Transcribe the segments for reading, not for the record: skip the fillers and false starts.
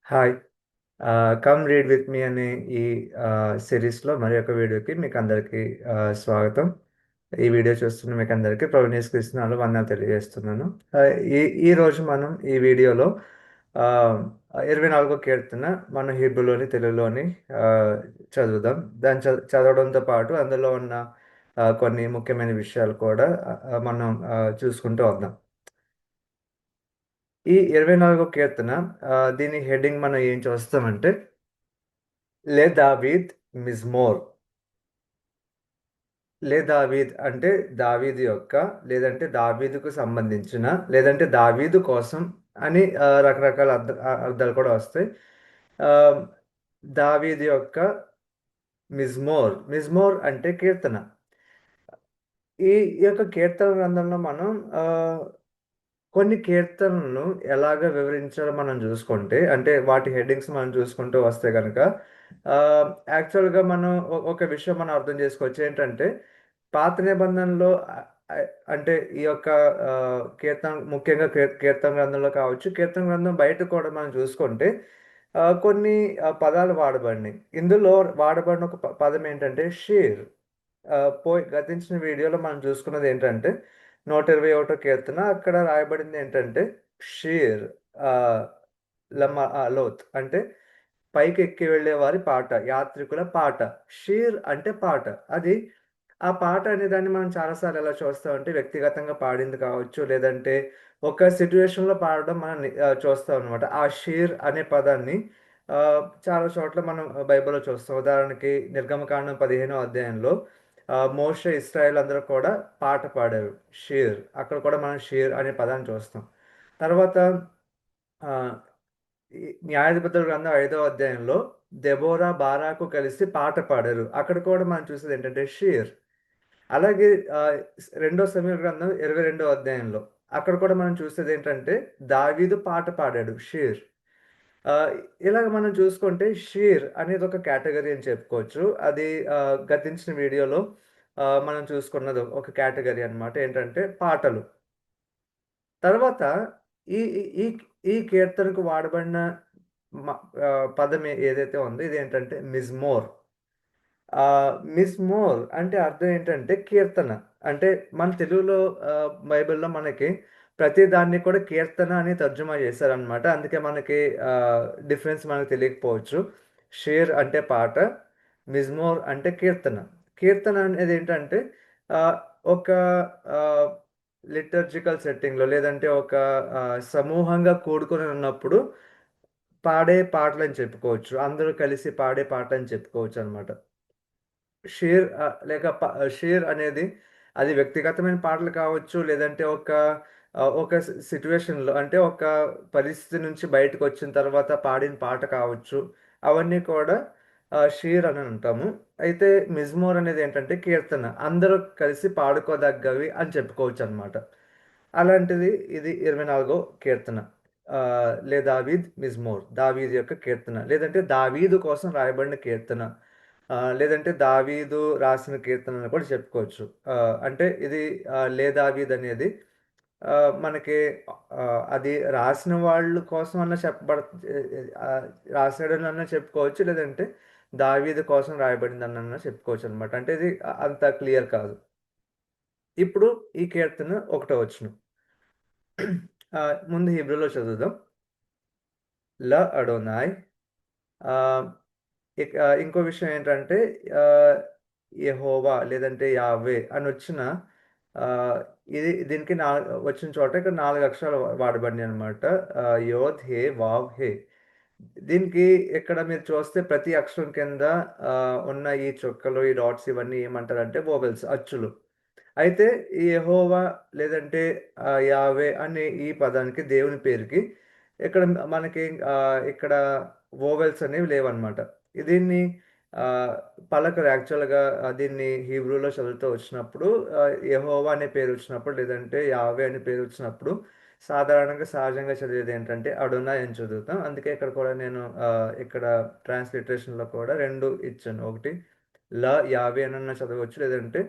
Hi. 'Come read with me' అనే ఈ సిరీస్‌లో మరి ఒక వీడియోకి మీకందరికీ స్వాగతం. ఈ వీడియో చూస్తున్న మీకందరికీ ప్రభువైన యేసుక్రీస్తు వందనాలు తెలియజేస్తున్నాను. ఈ ఈరోజు మనం ఈ వీడియోలో ఆహ్, 24 కీర్తన మన హీబ్రూలోని, తెలుగులోని ఆహ్, చదువుదాం. దాన్ని చదవడంతో పాటు అందులో ఉన్న కొన్ని ముఖ్యమైన విషయాలు కూడా మనం చూసుకుంటూ వద్దాం. ఈ 24 కీర్తన దీని హెడ్డింగ్ మనం ఏం చూస్తామంటే లే దావీద్ మిజ్మోర్. లే దావీద్ అంటే దావీదు యొక్క, లేదంటే దావీదుకు సంబంధించిన, లేదంటే దావీదు కోసం అని రకరకాల అర్థాలు కూడా వస్తాయి. ఆహ్, దావీదు యొక్క మిజ్మోర్. మిజ్మోర్ అంటే కీర్తన. ఈ ఈ యొక్క కీర్తన గ్రంథంలో మనం ఆహ్, కొన్ని కీర్తనలను ఎలాగా వివరించాలో మనం జూసుకుంటే, అంటే వాటి హెడ్డింగ్స్ మనం చూసుకుంటూ వస్తే గనక యాక్చువల్‌గా మనం ఒక విషయం మనం అర్థం జేసుకోవచ్చు. ఏంటంటే, పాత నిబంధనలో అంటే ఈ యొక్క కీర్తన ముఖ్యంగా కీర్తన గ్రంథంలో కావచ్చు, కీర్తన గ్రంథం బయట కూడా మనం చూసుకుంటే కొన్ని పదాలు వాడబడినయి. ఇందులో వాడబడిన ఒక పదం ఏంటంటే షీర్. గతించిన వీడియోలో మనం చూసుకున్నదేంటంటే 121 కీర్తన అక్కడ రాయబడిందేంటంటే షీర్ ఆహ్, లోత్ అంటే పైకెక్కి వెళ్ళేవారి పాట, యాత్రికుల పాట. షీర్ అంటే పాట. అది ఆ పాట అనే దాన్ని మనం చాలా సార్లు ఎలా చూస్తామంటే వ్యక్తిగతంగా పాడింది కావచ్చు, లేదంటే ఒక సిట్యుయేషన్‌లో పాడడం మనం చూస్తామనమాట. ఆ షీర్ అనే పదాన్ని చాలా చోట్ల మనం బైబిల్‌లో చూస్తాం. ఉదాహరణకి నిర్గమకాండం 15వ అధ్యాయంలో మోషే, ఇశ్రాయేల్ అందరూ కూడా పాట పాడారు. షీర్. అక్కడ కూడా మనం షీర్ అనే పదాన్ని చూస్తాం. తర్వాత ఆహ్, ఈ న్యాయాధిపతుల గ్రంథం 5వ అధ్యాయంలో దెబోరా, బారాకు కలిసి పాట పాడారు. అక్కడ కూడా మనం చూసేదేంటంటే షీర్. అలాగే రెండో సమూయేలు గ్రంథం 22వ అధ్యాయంలో అక్కడ కూడా మనం చూసేదేంటంటే దావీదు పాట పాడాడు షీర్. ఆహ్, ఇలాగ మనం చూసుకుంటే షీర్ అనేది ఒక కేటగరీ అని చెప్పుకోవచ్చు. అది గతించిన వీడియోలో మనం చూసుకున్నది ఒక కేటగరీ అన్నమాట. ఏంటంటే పాటలు. తర్వాత ఈ ఈ ఈ ఈ కీర్తనకు వాడబడిన మ పదం ఏదైతే ఉందో ఇదేంటంటే మిజ్మోర్. మిజ్మోర్ అంటే అర్థం ఏంటంటే కీర్తన. అంటే మన తెలుగులో బైబిల్‌లో మనకి ప్రతి దాన్ని కూడా కీర్తన అని తర్జుమా చేశారనమాట. అందుకే మనకి డిఫరెన్స్ మనకు తెలియకపోవచ్చు. షీర్ అంటే పాట, మిజ్మోర్ అంటే కీర్తన. కీర్తన అనేదేంటంటే ఆహ్, ఒక ఆహ్, లిటర్జికల్ సెట్టింగ్‌లో లేదంటే ఒక సమూహంగా కూడుకొని ఉన్నప్పుడు పాడే పాటలని చెప్పుకోవచ్చు. అందరూ కలిసి పాడే పాటలని చెప్పుకోవచ్చనమాట. షేర్ అనేది అది వ్యక్తిగతమైన పాటలు కావచ్చు. లేదంటే ఒక సిట్యుయేషన్‌లో అంటే ఒక పరిస్థితి నుంచి బయటకొచ్చిన తర్వాత పాడిన పాట కావచ్చు. అవన్నీ కూడా షీర్ అని అంటాము. అయితే మిజ్మోర్ అనేదేంటంటే కీర్తన. అందరూ కలిసి పాడుకోదగ్గవి అని చెప్పుకోవచ్చనమాట. అలాంటిది ఇది 24 కీర్తన. లే దావీద్ మిజ్మోర్. దావీదు యొక్క కీర్తన. లేదంటే దావీదు కోసం రాయబడిన కీర్తన. లేదంటే దావీదు రాసిన కీర్తన అని కూడా చెప్పుకోవచ్చు. అంటే ఇది లే దావీద్ అనేది మనకి అది రాసిన వాళ్ళు కోసం అన్నా ఆహ్, రాసాడనన్నా చెప్పుకోవచ్చు. లేదంటే దావీదు కోసం రాయబడిందనన్నా చెప్పుకోవచ్చనమాట. అంటే ఇది అంత క్లియర్ కాదు. ఇప్పుడు ఈ కీర్తన ఒకటో వచనం. ముందు హీబ్రూలో చదువుదాం. అడోనాయ్ ఆహ్, ఇంకో విషయం ఏంటంటే ఆహ్, యెహోవా లేదంటే యావే అనొచ్చిన ఆహ్, దీనికి వచ్చిన చోట ఇక్కడ 4 అక్షరాలు వాడబడినాయనమాట. యోద్, హే, వావ్, హే. దీనికి ఇక్కడ మీరు చూస్తే ప్రతి అక్షరం కింద ఉన్న ఈ చుక్కలు, ఈ డాట్స్ ఇవన్నీ ఏమంటారంటే వోవెల్స్ అచ్చులు. అయితే ఈ యెహోవా లేదంటే యావే అనే ఈ పదానికి దేవుని పేరుకి ఇక్కడ మనకి ఇక్కడ వోవెల్స్ అనేవి లేవన్నమాట. దీన్ని ఆహ్, పలకరు యాక్చువల్‌గా దీన్ని హీబ్రూలో చదువుతూ వచ్చినప్పుడు యెహోవా అనే పేరు వచ్చినప్పుడు లేదంటే యావే అనే పేరు వచ్చినప్పుడు సాధారణంగా సహజంగా చదివేదేంటంటే అడోనాయ్ అని చదువుతాం. అందుకే ఇక్కడ కూడా నేను ఇక్కడ ట్రాన్స్‌లిటరేషన్‌లో కూడా 2 ఇచ్చాను. ఒకటి యావే అనన్నా చదవచ్చు. లేదంటే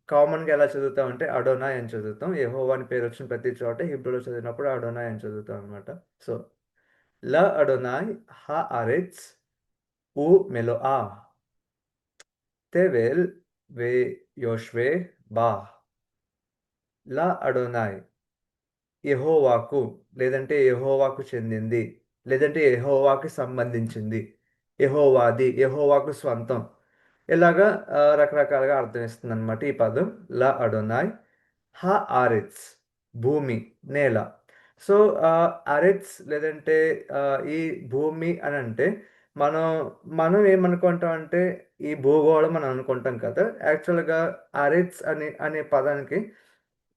కామన్‌గా ఎలా చదువుతామంటే అడోనాయ్ అని చదువుతాం. యెహోవా అని పేరొచ్చిన ప్రతి చోట హీబ్రూలో చదివినప్పుడు అడోనాయ్ అని చదువుతాం అనమాట. సో, לה אדוני הארץ ומלואה, תבל ויושבי בה. లా అడోనాయ్ యెహోవాకు, లేదంటే యెహోవాకు చెందింది, లేదంటే యెహోవాకు సంబంధించింది, యెహోవాది, యెహోవాకు స్వంతం. ఇలాగా రకరకాలుగా అర్థం ఇస్తుంది అనమాట ఈ పదం. లా అడోనాయ్ హా ఆరిత్స్, భూమి, నేల. సో ఆరిత్స్ లేదంటే ఈ భూమి అని అంటే మనం మనం ఏమనుకుంటాం అంటే ఈ భూగోళం అని అనుకుంటాం కదా. యాక్చువల్గా ఆరిత్స్ అనే పదానికి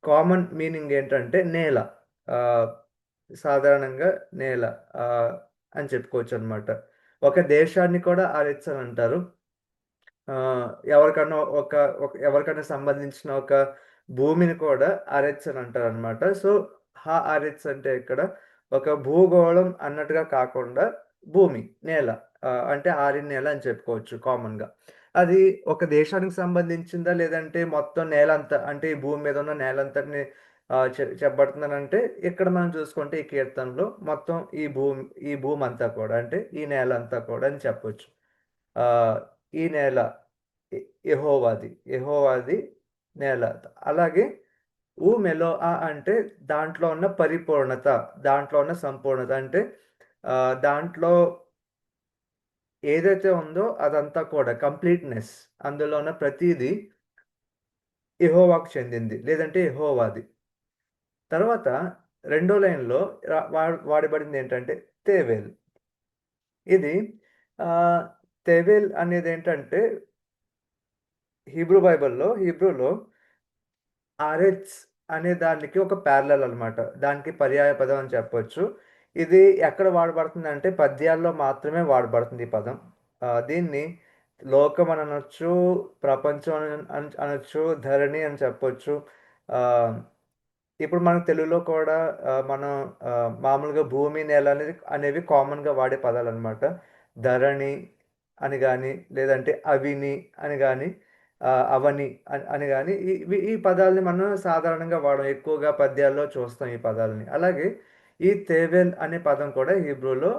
కామన్ మీనింగ్ ఏంటంటే నేల. ఆహ్, సాధారణంగా నేల ఆహ్, అని చెప్పుకోవచ్చనమాట. ఒక దేశాన్ని కూడా ఆరిత్స్ అని అంటారు. ఎవరికన్నా ఎవరికన్నా సంబంధించిన ఒక భూమిని కూడా ఆరెత్స్ అని అంటారనమాట. సో, ఆరెత్స్ అంటే ఇక్కడ ఒక భూగోళం అన్నట్టుగా కాకుండా భూమి, నేల, అంటే ఆరిన నేల అని చెప్పుకోవచ్చు కామన్‌గా. అది ఒక దేశానికి సంబంధించిందా? లేదంటే మొత్తం నేలంతా అంటే ఈ భూమి మీద ఉన్న నేలంతటిని చెప్పబడుతుందనంటే ఇక్కడ మనం చూసుకుంటే ఈ కీర్తనలో మొత్తం ఈ భూమంతా కూడా అంటే ఈ నేలంతా కూడా అని చెప్పొచ్చు. ఆహ్, ఈ నేల యె యెహోవాది. యెహోవాది నేల. అలాగే మెలోఆ అంటే దాంట్లో ఉన్న పరిపూర్ణత, దాంట్లో ఉన్న సంపూర్ణత. అంటే దాంట్లో ఏదైతే ఉందో అదంతా కూడా కంప్లీట్‌నెస్. అందులో ఉన్న ప్రతీదీ యెహోవాకు చెందింది. లేదంటే యెహోవాది. తర్వాత రెండో లైన్‌లో వాడబడిందేంటంటే తేవేల్. ఇది ఆహ్, తెవేల్ అనేదేంటంటే హీబ్రూలో ఆరెట్స్ అనే దానికి ఒక ప్యారలల్ అనమాట. దానికి పర్యాయ పదం అని చెప్పొచ్చు. ఇది ఎక్కడ వాడబడుతుందంటే పద్యాల్లో మాత్రమే వాడబడుతుంది ఈ పదం. దీన్ని లోకం అని అనొచ్చు, ప్రపంచం అనొచ్చు, ధరణి అని చెప్పొచ్చు. ఆహ్, ఇప్పుడు మన తెలుగులో కూడా మనం మామూలుగా భూమి, నేల అనేవి కామన్‌గా వాడే పదాలనమాట. ధరణి అని గాని, లేదంటే అవిని అని గాని, అవని అని గాని ఈ పదాల్ని మనం సాధారణంగా వాడం. ఎక్కువగా పద్యాల్లో చూస్తాం ఈ పదాలని. అలాగే ఈ తేబేల్ అనే పదం కూడా హీబ్రూలో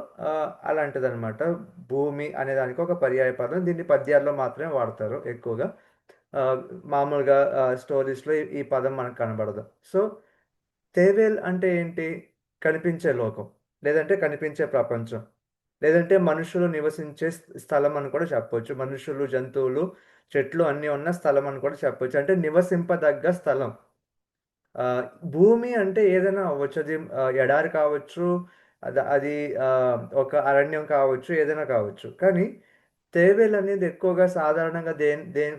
అలాంటిదనమాట. భూమి అనే దానికి ఒక పర్యాయ పదం. దీన్ని పద్యాల్లో మాత్రమే వాడతారు ఎక్కువగా. ఆహ్, మామూలుగా స్టోరీస్‌లో ఈ పదం మనకు కనబడదు. సో, తేబేల్ అంటే ఏంటి? కనిపించే లోకం. లేదంటే కనిపించే ప్రపంచం. లేదంటే మనుషులు నివసించే స్థలం అని కూడా చెప్పొచ్చు. మనుషులు, జంతువులు, చెట్లు అన్నీ ఉన్న స్థలం అని కూడా చెప్పొచ్చు. అంటే నివసింపదగ్గ స్థలం. ఆహ్, భూమి అంటే ఏదైనా అవ్వచ్చు. అది ఎడారి కావచ్చు, అది ఒక అరణ్యం కావచ్చు, ఏదైనా కావచ్చు. కానీ తేబేలు అనేది ఎక్కువగా సాధారణంగా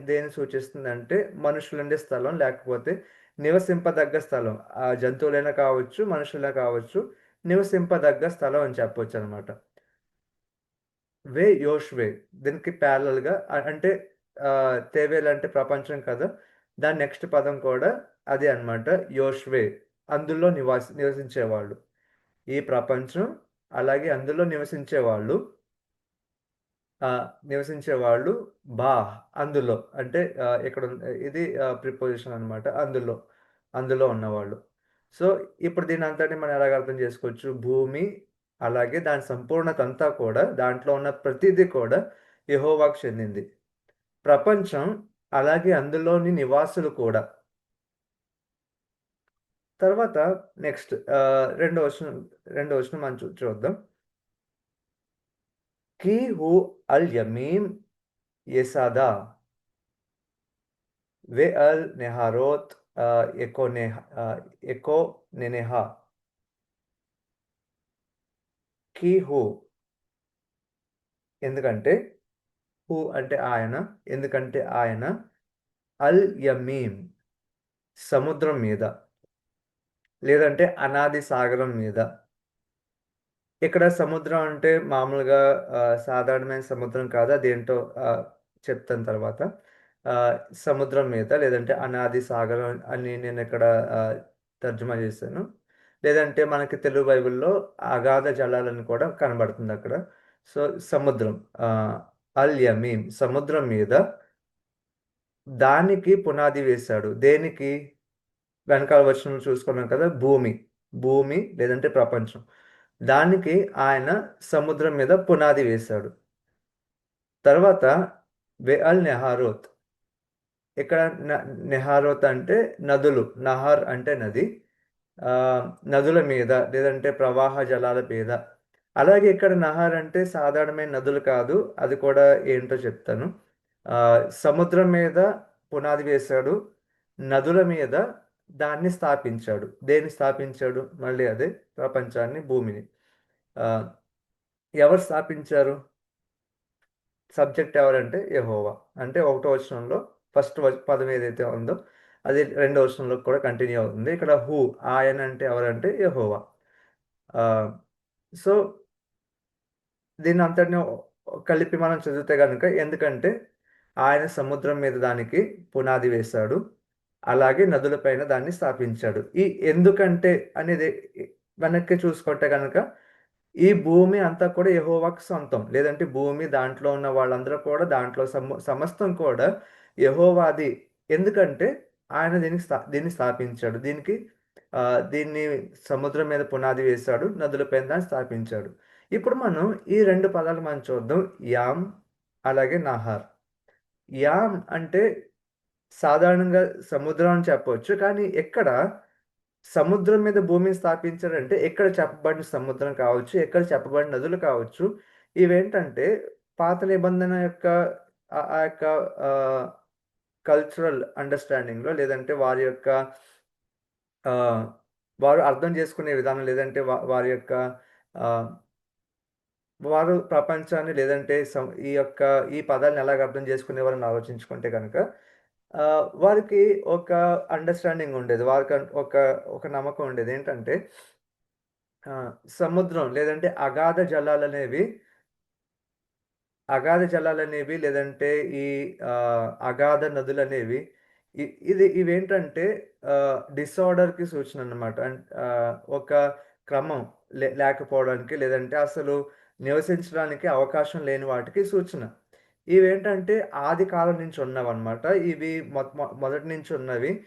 దేన్ని సూచిస్తుందంటే మనుషులుండే స్థలం, లేకపోతే నివసింపదగ్గ స్థలం. జంతువులైనా కావచ్చు, మనుషులైనా కావచ్చు, నివసింపదగ్గ స్థలం అని చెప్పొచ్చనమాట. యోష్వే దీనికి ప్యారలల్‌గా అంటే తేబేలు అంటే ప్రపంచం కదా! దాని నెక్స్ట్ పదం కూడా అదే అన్నమాట. యోష్వే అందులో నివసించేవాళ్ళు. ఈ ప్రపంచం అలాగే అందులో నివసించేవాళ్ళు బా అందులో అంటే ఇక్కడ ఇది ప్రిపోజిషన్ అన్నమాట. అందులో ఉన్నవాళ్ళు. సో, ఇప్పుడు దీనంతటిని మనం ఎలాగ అర్థం చేసుకోవచ్చు? భూమి అలాగే దాని సంపూర్ణత అంతా కూడా దాంట్లో ఉన్న ప్రతీదీ కూడా యెహోవాకు చెందింది. ప్రపంచం అలాగే అందులోని నివాసులు కూడా. తర్వాత నెక్స్ట్ రెండో వచనం మనం చూద్దాం. కి హు అల్ యమీన్ యెసాదా వెఅల్ నెహారోత్ ఎకొనెనెహా. కి హు ఎందుకంటే అంటే ఆయన. ఎందుకంటే ఆయన అల్ యమీన్ సముద్రం మీద, లేదంటే అనాది సాగరం మీద. ఇక్కడ సముద్రం అంటే మామూలుగా సాధారణమైన సముద్రం కాదు. అదేంటో చెప్తాను తర్వాత. ఆహ్, సముద్రం మీద లేదంటే అనాది సాగరం అని నేనిక్కడ ఆహ్, తర్జుమా చేశాను. లేదంటే మనకి తెలుగు బైబిల్‌లో అగాధ జలాలని కూడా కనబడుతుందక్కడ. సో, సముద్రం ఆహ్, అల్ యమీన్ సముద్రం మీద దానికి పునాది వేశాడు. దేనికి? వెనకాల వచనంలో చూసుకున్నాం కదా! భూమి. భూమి లేదంటే ప్రపంచం. దానికి ఆయన సముద్రం మీద పునాది వేశాడు. తర్వాత వెఅల్ నెహారోత్. ఇక్కడ నెహారోత్ అంటే నదులు, నహర్ అంటే నది, ఆ, నదుల మీద లేదంటే ప్రవాహ జలాల మీద. అలాగే ఇక్కడ నహర్ అంటే సాధారణమైన నదులు కాదు, అది కూడా ఏంటో చెప్తాను. ఆ, సముద్రం మీద పునాది వేశాడు, నదుల మీద దాన్ని స్థాపించాడు. దేన్ని స్థాపించాడు? మళ్ళీ అదే, ప్రపంచాన్ని, భూమిని. ఆ, ఎవరు స్థాపించారు? సబ్జెక్ట్ ఎవరంటే యెహోవా. అంటే ఒకటో వచనంలో ఫస్ట్ పదం ఏదైతే ఉందో అది రెండో వచనంలో కూడా కంటిన్యూ అవుతుంది. ఇక్కడ హూ, ఆయన అంటే ఎవరంటే యెహోవా. ఆ, సో దీన్ని అంతటిని కలిపి మనం చదివితే కనుక, ఎందుకంటే ఆయన సముద్రం మీద దానికి పునాది వేశాడు, అలాగే నదులపైన దాన్ని స్థాపించాడు. ఈ ఎందుకంటే అనేది వెనక్కి చూసుకుంటే కనుక, ఈ భూమి అంతా కూడా యెహోవాకు సొంతం. లేదంటే భూమి, దాంట్లో ఉన్న వాళ్ళందరూ కూడా, దాంట్లో సమస్తం కూడా యెహోవాది. ఎందుకంటే ఆయన దీన్ని స్థాపించాడు. ఆ, దీన్ని సముద్రం మీద పునాది వేశాడు, నదులపైన దాన్ని స్థాపించాడు. ఇప్పుడు మనం ఈ రెండు పదాలు మనం చూద్దాం. యామ్, అలాగే నహర్. యామ్ అంటే సాధారణంగా సముద్రం అని చెప్పవచ్చు, కానీ ఎక్కడ సముద్రం మీద భూమిని స్థాపించాడంటే ఎక్కడ చెప్పబడిన సముద్రం కావచ్చు, ఎక్కడ చెప్పబడిన నదులు కావచ్చు, ఇవేంటంటే పాత నిబంధన యొక్క ఆ యొక్క కల్చరల్ అండర్స్టాండింగ్లో, లేదంటే వారి యొక్క ఆ, వారు అర్థం చేసుకునే విధానం, లేదంటే వారి యొక్క ఆ, వారు ప్రపంచాన్ని, లేదంటే ఈ యొక్క ఈ పదాలను ఎలాగ అర్థం చేసుకునేవారని ఆలోచించుకుంటే కనుక, ఆ, వారికి ఒక అండర్స్టాండింగ్ ఉండేది. వారికి ఒక ఒక నమ్మకం ఉండేది. ఏంటంటే ఆ, సముద్రం లేదంటే అగాధ జలాలనేవి, లేదంటే ఈ అగాధ నదులనేవి, ఇవేంటంటే డిసార్డర్కి సూచన అన్నమాట. ఒక క్రమం లేకపోవడానికి, లేదంటే అసలు నివసించడానికి అవకాశం లేని వాటికి సూచన. ఇవేంటంటే ఆది కాలం నుంచి ఉన్నవన్నమాట. ఇవి మొదటి నుంచి ఉన్నవి.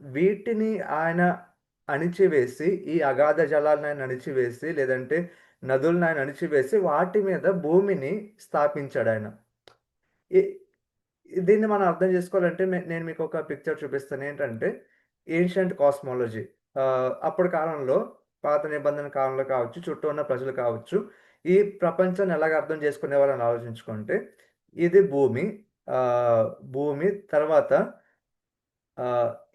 వీటిని ఆయన అణిచివేసి, ఈ అగాధ జలాలను ఆయన అణిచివేసి, లేదంటే నదులను ఆయన అణిచివేసి వాటి మీద భూమిని స్థాపించాడు ఆయన. ఈ- దీన్ని మనం అర్థం చేసుకోవాలంటే నేను మీకు ఒక పిక్చర్ చూపిస్తాను. ఏంటంటే ఏన్షియంట్ కాస్మాలజీ. అప్పటి కాలంలో, పాత నిబంధన కాలంలో కావచ్చు, చుట్టూ ఉన్న ప్రజలు కావచ్చు, ఈ ప్రపంచాన్ని ఎలాగ అర్థం చేసుకునేవారని ఆలోచించుకుంటే, ఇది భూమి. ఆ, భూమి తర్వాత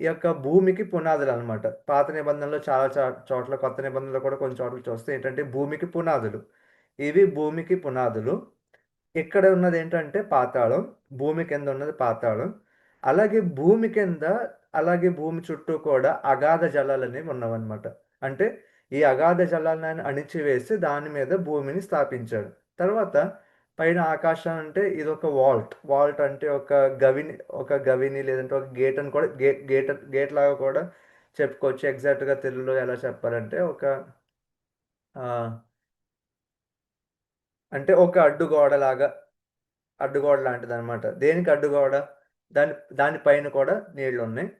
ఈ యొక్క భూమికి పునాదులు అనమాట. పాత నిబంధనలో చాలా చోట్ల, కొత్త నిబంధనలో కూడా కొన్ని చోట్ల చూస్తే ఏంటంటే భూమికి పునాదులు. ఇవి భూమికి పునాదులు. ఇక్కడ ఉన్నది ఏంటంటే పాతాళం. భూమి కింద ఉన్నది పాతాళం. అలాగే భూమి కింద, అలాగే భూమి చుట్టూ కూడా అగాధ జలాలు అనేవి ఉన్నవన్నమాట. అంటే ఈ అగాధ జలాలను ఆయన అణిచివేసి దాని మీద భూమిని స్థాపించాడు. తర్వాత పైన ఆకాశం అంటే ఇది ఒక వాల్ట్. వాల్ట్ అంటే ఒక గవిని లేదంటే ఒక గేట్ అని కూడా, గేట్ లాగా కూడా చెప్పుకోవచ్చు. ఎగ్జాక్ట్గా తెలుగులో ఎలా చెప్పాలంటే ఆ, అంటే ఒక అడ్డుగోడ లాంటిది అనమాట. దేనికి అడ్డుగోడ? దాని దానిపైన కూడా నీళ్లు ఉన్నాయి.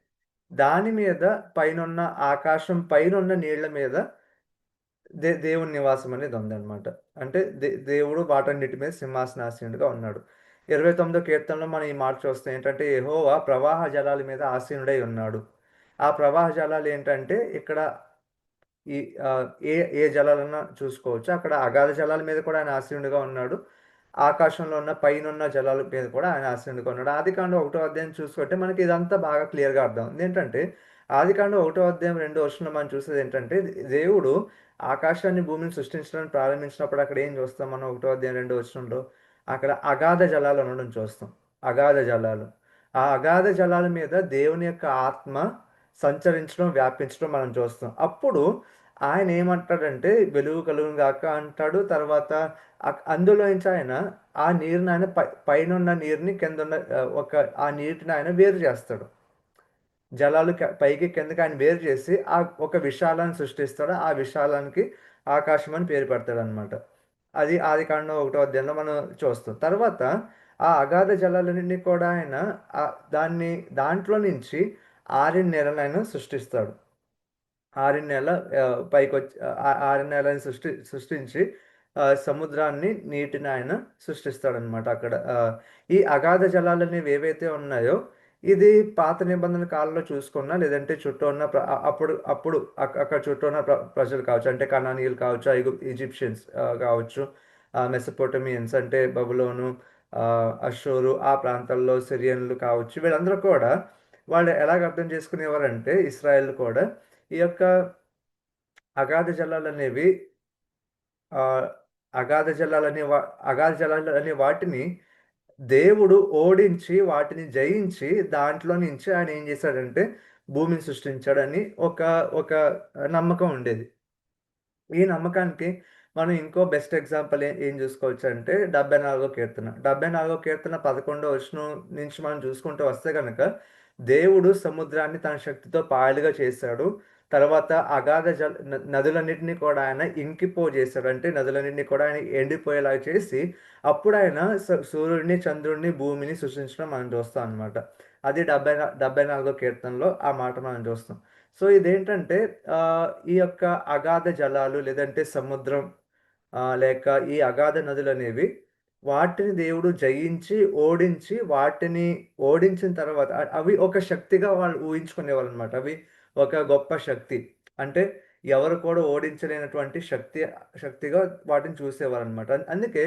దాని మీద, పైనున్న ఆకాశం పైన ఉన్న నీళ్ల మీద దేవుని నివాసం అనేది ఉందన్నమాట. అంటే దేవుడు వాటన్నిటి మీద సింహాసనాసీనుడిగా ఉన్నాడు. 29వ కీర్తనలో మనం ఈ మాట చూస్తాం. ఏంటంటే యెహోవా ప్రవాహ జలాల మీద ఆసీనుడై ఉన్నాడు. ఆ ప్రవాహ జలాలు ఏంటంటే ఇక్కడ ఈ ఆ, ఏ ఏ జలాలన్నా చూసుకోవచ్చు. అక్కడ అగాధ జలాల మీద కూడా ఆయన ఆసీనుడిగా ఉన్నాడు. ఆకాశంలో ఉన్న పైన ఉన్న జలాల మీద కూడా ఆయన ఆసీనుడిగా ఉన్నాడు. ఆదికాండం 1వ అధ్యాయం చూసుకుంటే మనకి ఇదంతా బాగా క్లియర్గా అర్థం అవుతుంది. ఏంటంటే ఆదికాండం 1వ అధ్యాయం 2వ వచనంలో మనం చూసేది ఏంటంటే, దేవుడు ఆకాశాన్ని, భూమిని సృష్టించడానికి ప్రారంభించినప్పుడు అక్కడ ఏం చూస్తాం మనం? 1వ అధ్యాయం 2వ వచనంలో అక్కడ అగాధ జలాలు ఉండడం చూస్తాం. అగాధ జలాలు. ఆ అగాధ జలాల మీద దేవుని యొక్క ఆత్మ సంచరించడం, వ్యాపించడం మనం చూస్తాం. అప్పుడు ఆయన ఏమంటాడంటే వెలుగు కలుగును గాక అంటాడు. తర్వాత అందులో నుంచి ఆయన ఆ నీరుని ఆయన పైన ఉన్న నీరుని కింద ఉన్న ఆ నీటిని ఆయన వేరు చేస్తాడు. జలాలు పైకి కిందకి ఆయన వేరు చేసి ఒక విశాలాన్ని సృష్టిస్తాడు. ఆ విశాలానికి ఆకాశం అని పేరు పెడతాడు అనమాట. అది ఆదికాండం 1వ అధ్యాయంలో మనం చూస్తాం. తర్వాత ఆ అగాధ జలాలన్నింటినీ కూడా ఆయన ఆ దాంట్లో నుంచి ఆరిన నీళ్ళని ఆయన సృష్టిస్తాడు. ఆరిన్నేల పైకొచ్చి ఆరిన్నేలని సృష్టించి సముద్రాన్ని నీటిని ఆయన సృష్టిస్తాడనమాట అక్కడ. ఈ అగాధ జలాలు అనేవి ఏవైతే ఉన్నాయో ఇది పాత నిబంధన కాలంలో చూసుకున్నా లేదంటే చుట్టూ ఉన్న అప్పుడు అప్పుడు అక్కడ చుట్టూ ఉన్న ప్రజలు కావచ్చు, అంటే కనానీయులు కావచ్చు, ఈజిప్షియన్స్ కావచ్చు, మెసపోటమియన్స్ అంటే బబులోను, అషూరు ఆ ప్రాంతాల్లో సిరియన్లు కావచ్చు, వీళ్ళందరూ కూడా వాళ్ళు ఎలాగ అర్థం చేసుకునేవారంటే ఇస్రాయేల్ కూడా ఈ యొక్క అగాధ జలాలనేవి ఆహ్, అగాధ జలాలనే వా అగాధ జలాలనే వాటిని దేవుడు ఓడించి, వాటిని జయించి, దాంట్లో నుంచి ఆయన ఏం చేశాడంటే భూమిని సృష్టించాడని ఒక ఒక నమ్మకం ఉండేది. ఈ నమ్మకానికి మనం ఇంకో బెస్ట్ ఎగ్జాంపుల్ ఏం చూసుకోవచ్చంటే 74 కీర్తన. 74 కీర్తన 11 వచనం నుంచి మనం చూసుకుంటూ వస్తే గనక, దేవుడు సముద్రాన్ని తన శక్తితో పాయలుగా చేశాడు. తర్వాత అగాధ నదులన్నిటిని కూడా ఆయన ఇంకిపోజేశాడు. అంటే నదులన్నిటిని కూడా ఆయన ఎండిపోయేలాగా చేసి, అప్పుడు ఆయన సూర్యుడిని, చంద్రుడిని, భూమిని సృష్టించడం మనం చూస్తాం అన్నమాట. అది 74 కీర్తనలో ఆ మాట మనం చూస్తాం. సో, ఇదేంటంటే ఈ యొక్క అగాధ జలాలు లేదంటే సముద్రం, లేక ఈ అగాధ నదులనేవి వాటిని దేవుడు జయించి, ఓడించి, వాటిని ఓడించిన తర్వాత అవి ఒక శక్తిగా వాళ్ళు ఊహించుకునేవాళ్ళనమాట. అవి ఒక గొప్ప శక్తి. అంటే ఎవరు కూడా ఓడించలేనటువంటి శక్తిగా వాటిని చూసేవారనమాట. అందుకే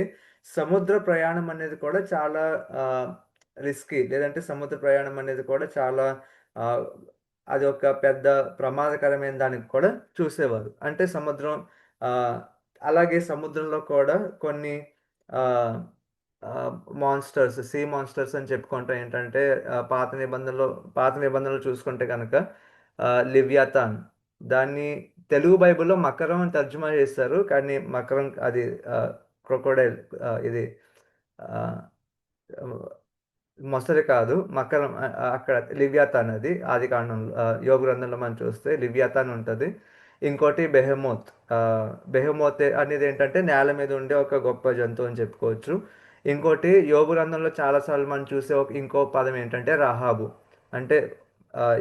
సముద్ర ప్రయాణం అనేది కూడా చాలా ఆహ్, రిస్కీ, లేదంటే సముద్ర ప్రయాణం అనేది కూడా చాలా ఆహ్, అదొక పెద్ద ప్రమాదకరమైన దానికి కూడా చూసేవారు. అంటే సముద్రం ఆహ్, అలాగే సముద్రంలో కూడా కొన్ని ఆహ్, ఆహ్, మాన్‌స్టర్స్ అని చెప్పుకుంటే ఏంటంటే పాత నిబంధనలో చూసుకుంటే గనక 'లివ్యాతాన్' దాన్ని తెలుగు బైబిల్‌లో 'మకరం' అని తర్జుమా చేశారు. కానీ మకరం అది క్రొకొడైల్, ఇది ఆహ్, మొసలి కాదు. మకరం, అక్కడ 'లివ్యాతాన్' అది ఆదికాండంలో, యోబు గ్రంథంలో మనం చూస్తే 'లివ్యాతాన్' ఉంటది. ఇంకోటి 'బెహెమోత్'. బెహెమోత్ అనేదేంటంటే నేల మీద ఉండే ఒక గొప్ప జంతువు అని చెప్పుకోవచ్చు. ఇంకోటి యోబు గ్రంథంలో చాలా సార్లు మనం చూసే ఇంకో పదం ఏంటంటే రహాబు. అంటే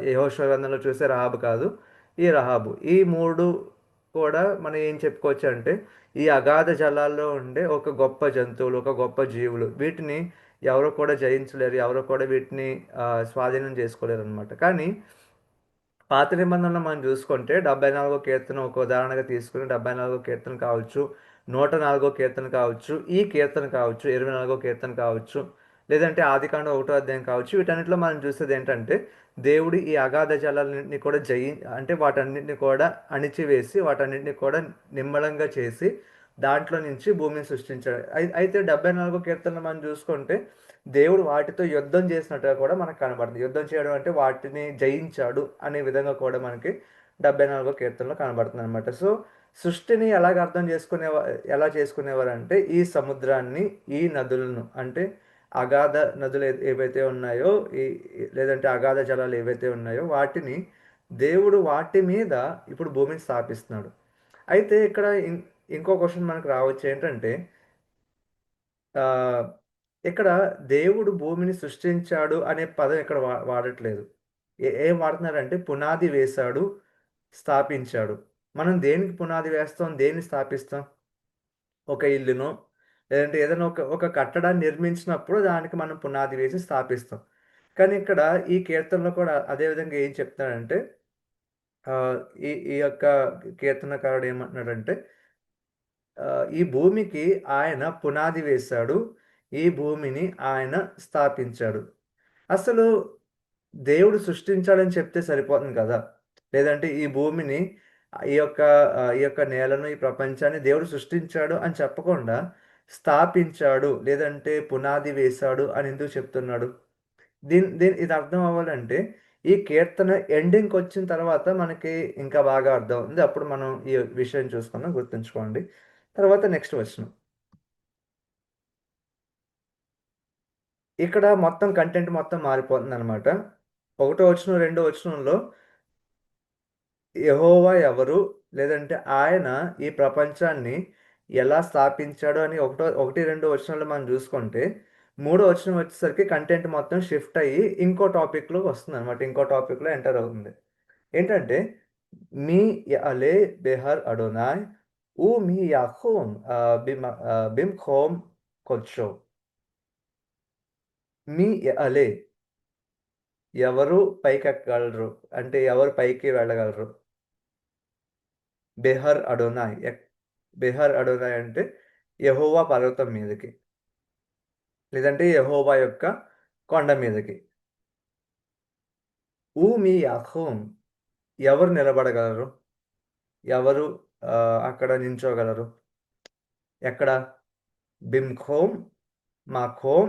యెహోషువ గ్రంథంలో చూసే రహాబు కాదు. ఈ రహాబు. ఈ 3 కూడా మనం ఏం చెప్పుకోవచ్చంటే ఈ అగాధ జలాల్లో ఉండే ఒక గొప్ప జంతువులు, ఒక గొప్ప జీవులు. వీటిని ఎవరు కూడా జయించలేరు. ఎవరు కూడా వీటిని స్వాధీనం చేసుకోలేరనమాట. కానీ పాత నిబంధనలో మనం చూసుకుంటే 74 కీర్తన ఒక ఉదాహరణగా తీసుకొని 74 కీర్తన కావచ్చు, 104 కీర్తన కావచ్చు, ఈ కీర్తన కావచ్చు, 24 కీర్తన కావచ్చు, లేదంటే ఆదికాండం 1 అధ్యాయం కావచ్చు. వీటన్నిటిలో మనం చూసేది ఏంటంటే దేవుడు ఈ అగాధ జలాలన్నింటినీ కూడా అంటే వాటన్నిటిని కూడా అణిచివేసి, వాటన్నిటిని కూడా నిమ్మళంగా చేసి దాంట్లో నుంచి భూమిని సృష్టించాడు. అయితే 74 కీర్తనలు మనం చూసుకుంటే దేవుడు వాటితో యుద్ధం చేసినట్టుగా కూడా మనకు కనబడుతుంది. యుద్ధం చేయడం అంటే వాటిని జయించాడు అనే విధంగా కూడా మనకి 74 కీర్తనలో కనబడుతుందనమాట. సో, సృష్టిని ఎలా చేసుకునేవారంటే ఈ సముద్రాన్ని, ఈ నదులను, అంటే అగాధ నదులు ఏవైతే ఉన్నాయో, లేదంటే అగాధ జలాలు ఏవైతే ఉన్నాయో వాటిని దేవుడు వాటి మీద ఇప్పుడు భూమిని స్థాపిస్తున్నాడు. అయితే ఇక్కడ ఇంకో క్వెషన్ మనకు రావచ్చు ఏంటంటే ఆహ్, ఇక్కడ దేవుడు భూమిని సృష్టించాడు అనే పదం ఇక్కడ వాడట్లేదు. ఏం వాడుతున్నారంటే పునాది వేశాడు, స్థాపించాడు. మనం దేనికి పునాది వేస్తాం? దేన్ని స్థాపిస్తాం? ఒక ఇల్లునో, లేదంటే ఏదైనా ఒక కట్టడాన్ని నిర్మించినప్పుడు దానికి మనం పునాది వేసి స్థాపిస్తాం. కానీ ఇక్కడ ఈ కీర్తనలో కూడా అదే విధంగా ఏం చెప్తున్నాడంటే ఆహ్, ఈ ఈ యొక్క కీర్తనకారుడు ఏమంటున్నాడంటే ఈ భూమికి ఆయన పునాది వేశాడు. ఈ భూమిని ఆయన స్థాపించాడు. అసలు దేవుడు సృష్టించాడని చెప్తే సరిపోతుంది కదా! లేదంటే ఈ భూమిని, ఈ యొక్క నేలను, ఈ ప్రపంచాన్ని దేవుడు సృష్టించాడు అని చెప్పకుండా స్థాపించాడు, లేదంటే పునాది వేశాడు అని ఎందుకు చెప్తున్నాడు? ఇది అర్థం అవ్వాలంటే ఈ కీర్తన ఎండింగ్‌కొచ్చిన తర్వాత మనకి ఇంకా బాగా అర్థమవుతుంది. అప్పుడు మనం ఈ విషయం చూసుకుందాం, గుర్తుంచుకోండి. తర్వాత నెక్స్ట్ వచనం. ఇక్కడ మొత్తం కంటెంట్ మొత్తం మారిపోతుందనమాట. ఒకటో వచనం, రెండో వచనంలో యెహోవా ఎవరు? లేదంటే ఆయన ఈ ప్రపంచాన్ని ఎలా స్థాపించాడు అని 1, 2 వచనాల్లో మనం జూసుకుంటే, మూడో వచనం వచ్చేసరికి కంటెంట్ మొత్తం షిఫ్ట్ అయ్యి ఇంకో టాపిక్‌లోకి వస్తుందనమాట. ఇంకో టాపిక్‌లో ఎంటర్ అవుతుంది. ఏంటంటే מי יעלה בהר אדוני ומי יחום במקום קודשו. మీ అలే ఎవరు పైకెక్కగలరు అంటే ఎవరు పైకి వెళ్ళగలరు? బెహర్ అడోనాయ్ బెహర్ అడోనాయ్ అంటే యెహోవా పర్వతం మీదకి, లేదంటే యెహోవా యొక్క కొండ మీదకి. మీ యాహోం ఎవరు నిలబడగలరు? ఎవరు అక్కడ నించోగలరు? ఎక్కడ? బింఖోం, మాఖోం.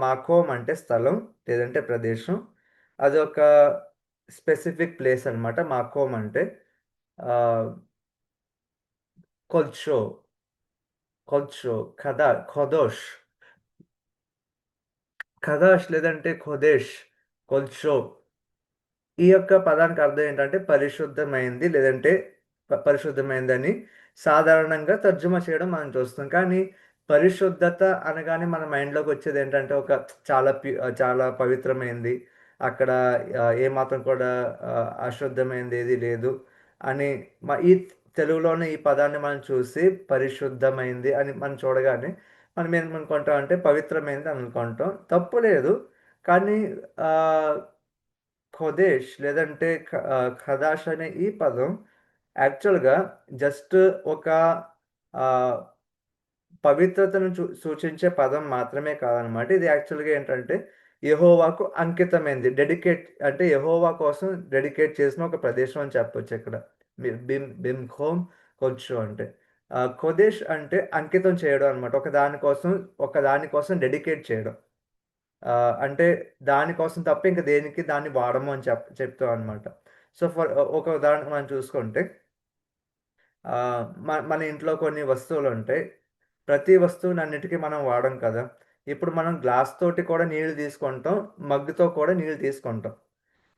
మాఖోం అంటే స్థలం లేదంటే ప్రదేశం. అదొక స్పెసిఫిక్ ప్లేస్ అన్నమాట. మాఖోం అంటే ఆహ్, కొల్చో, కొల్చో, ఖదోష్, ఖదాష్ లేదంటే ఖొదేష్, కొల్చో. ఈ యొక్క పదానికి అర్థం ఏంటంటే పరిశుద్ధమైంది లేదంటే పరిశుద్ధమైందని సాధారణంగా తర్జుమా చేయడం మనం చూస్తాం. కానీ పరిశుద్ధత అనగానే మన మైండ్‌లోకి వచ్చేది ఏంటంటే ఒక చాలా పవిత్రమైంది. అక్కడ ఏమాత్రం కూడా అశుద్ధమైనది ఏది లేదు అని ఈ తెలుగులోనే ఈ పదాన్ని మనం చూసి పరిశుద్ధమైంది అని మనం చూడగానే మనం ఏమనుకుంటాం అంటే పవిత్రమైనది అనుకుంటాం. తప్పు లేదు. కానీ ఆహ్ ఖొదేష్ లేదంటే ఖదాష్ అనే ఈ పదం యాక్చువల్‌గా జస్ట్ ఒక ఆహ్, పవిత్రతను సూచించే పదం మాత్రమే కాదనమాట. ఇది యాక్చువల్‌గా ఏంటంటే యెహోవాకు అంకితమైంది. అంటే యెహోవా కోసం డెడికేట్ చేసిన ఒక ప్రదేశం అని చెప్పొచ్చిక్కడ. బిమ్‌ఖోం కొద్షో అంటే. కొదేష్ అంటే అంకితం చేయడం అనమాట. ఒక దాని కోసం డెడికేట్ చేయడం. అంటే దానికోసం తప్ప ఇంక దేనికి దాన్ని వాడము అని చెప్తామనమాట. సో, ఒక ఉదాహరణకు మనం చూసుకుంటే మన ఇంట్లో కొన్ని వస్తువులుంటాయి. ప్రతి వస్తువునన్నిటికి మనం వాడం కదా! ఇప్పుడు మనం గ్లాస్ తోటి కూడా నీళ్లు తీసుకుంటాం. మగ్గుతో కూడా నీళ్లు తీసుకుంటాం.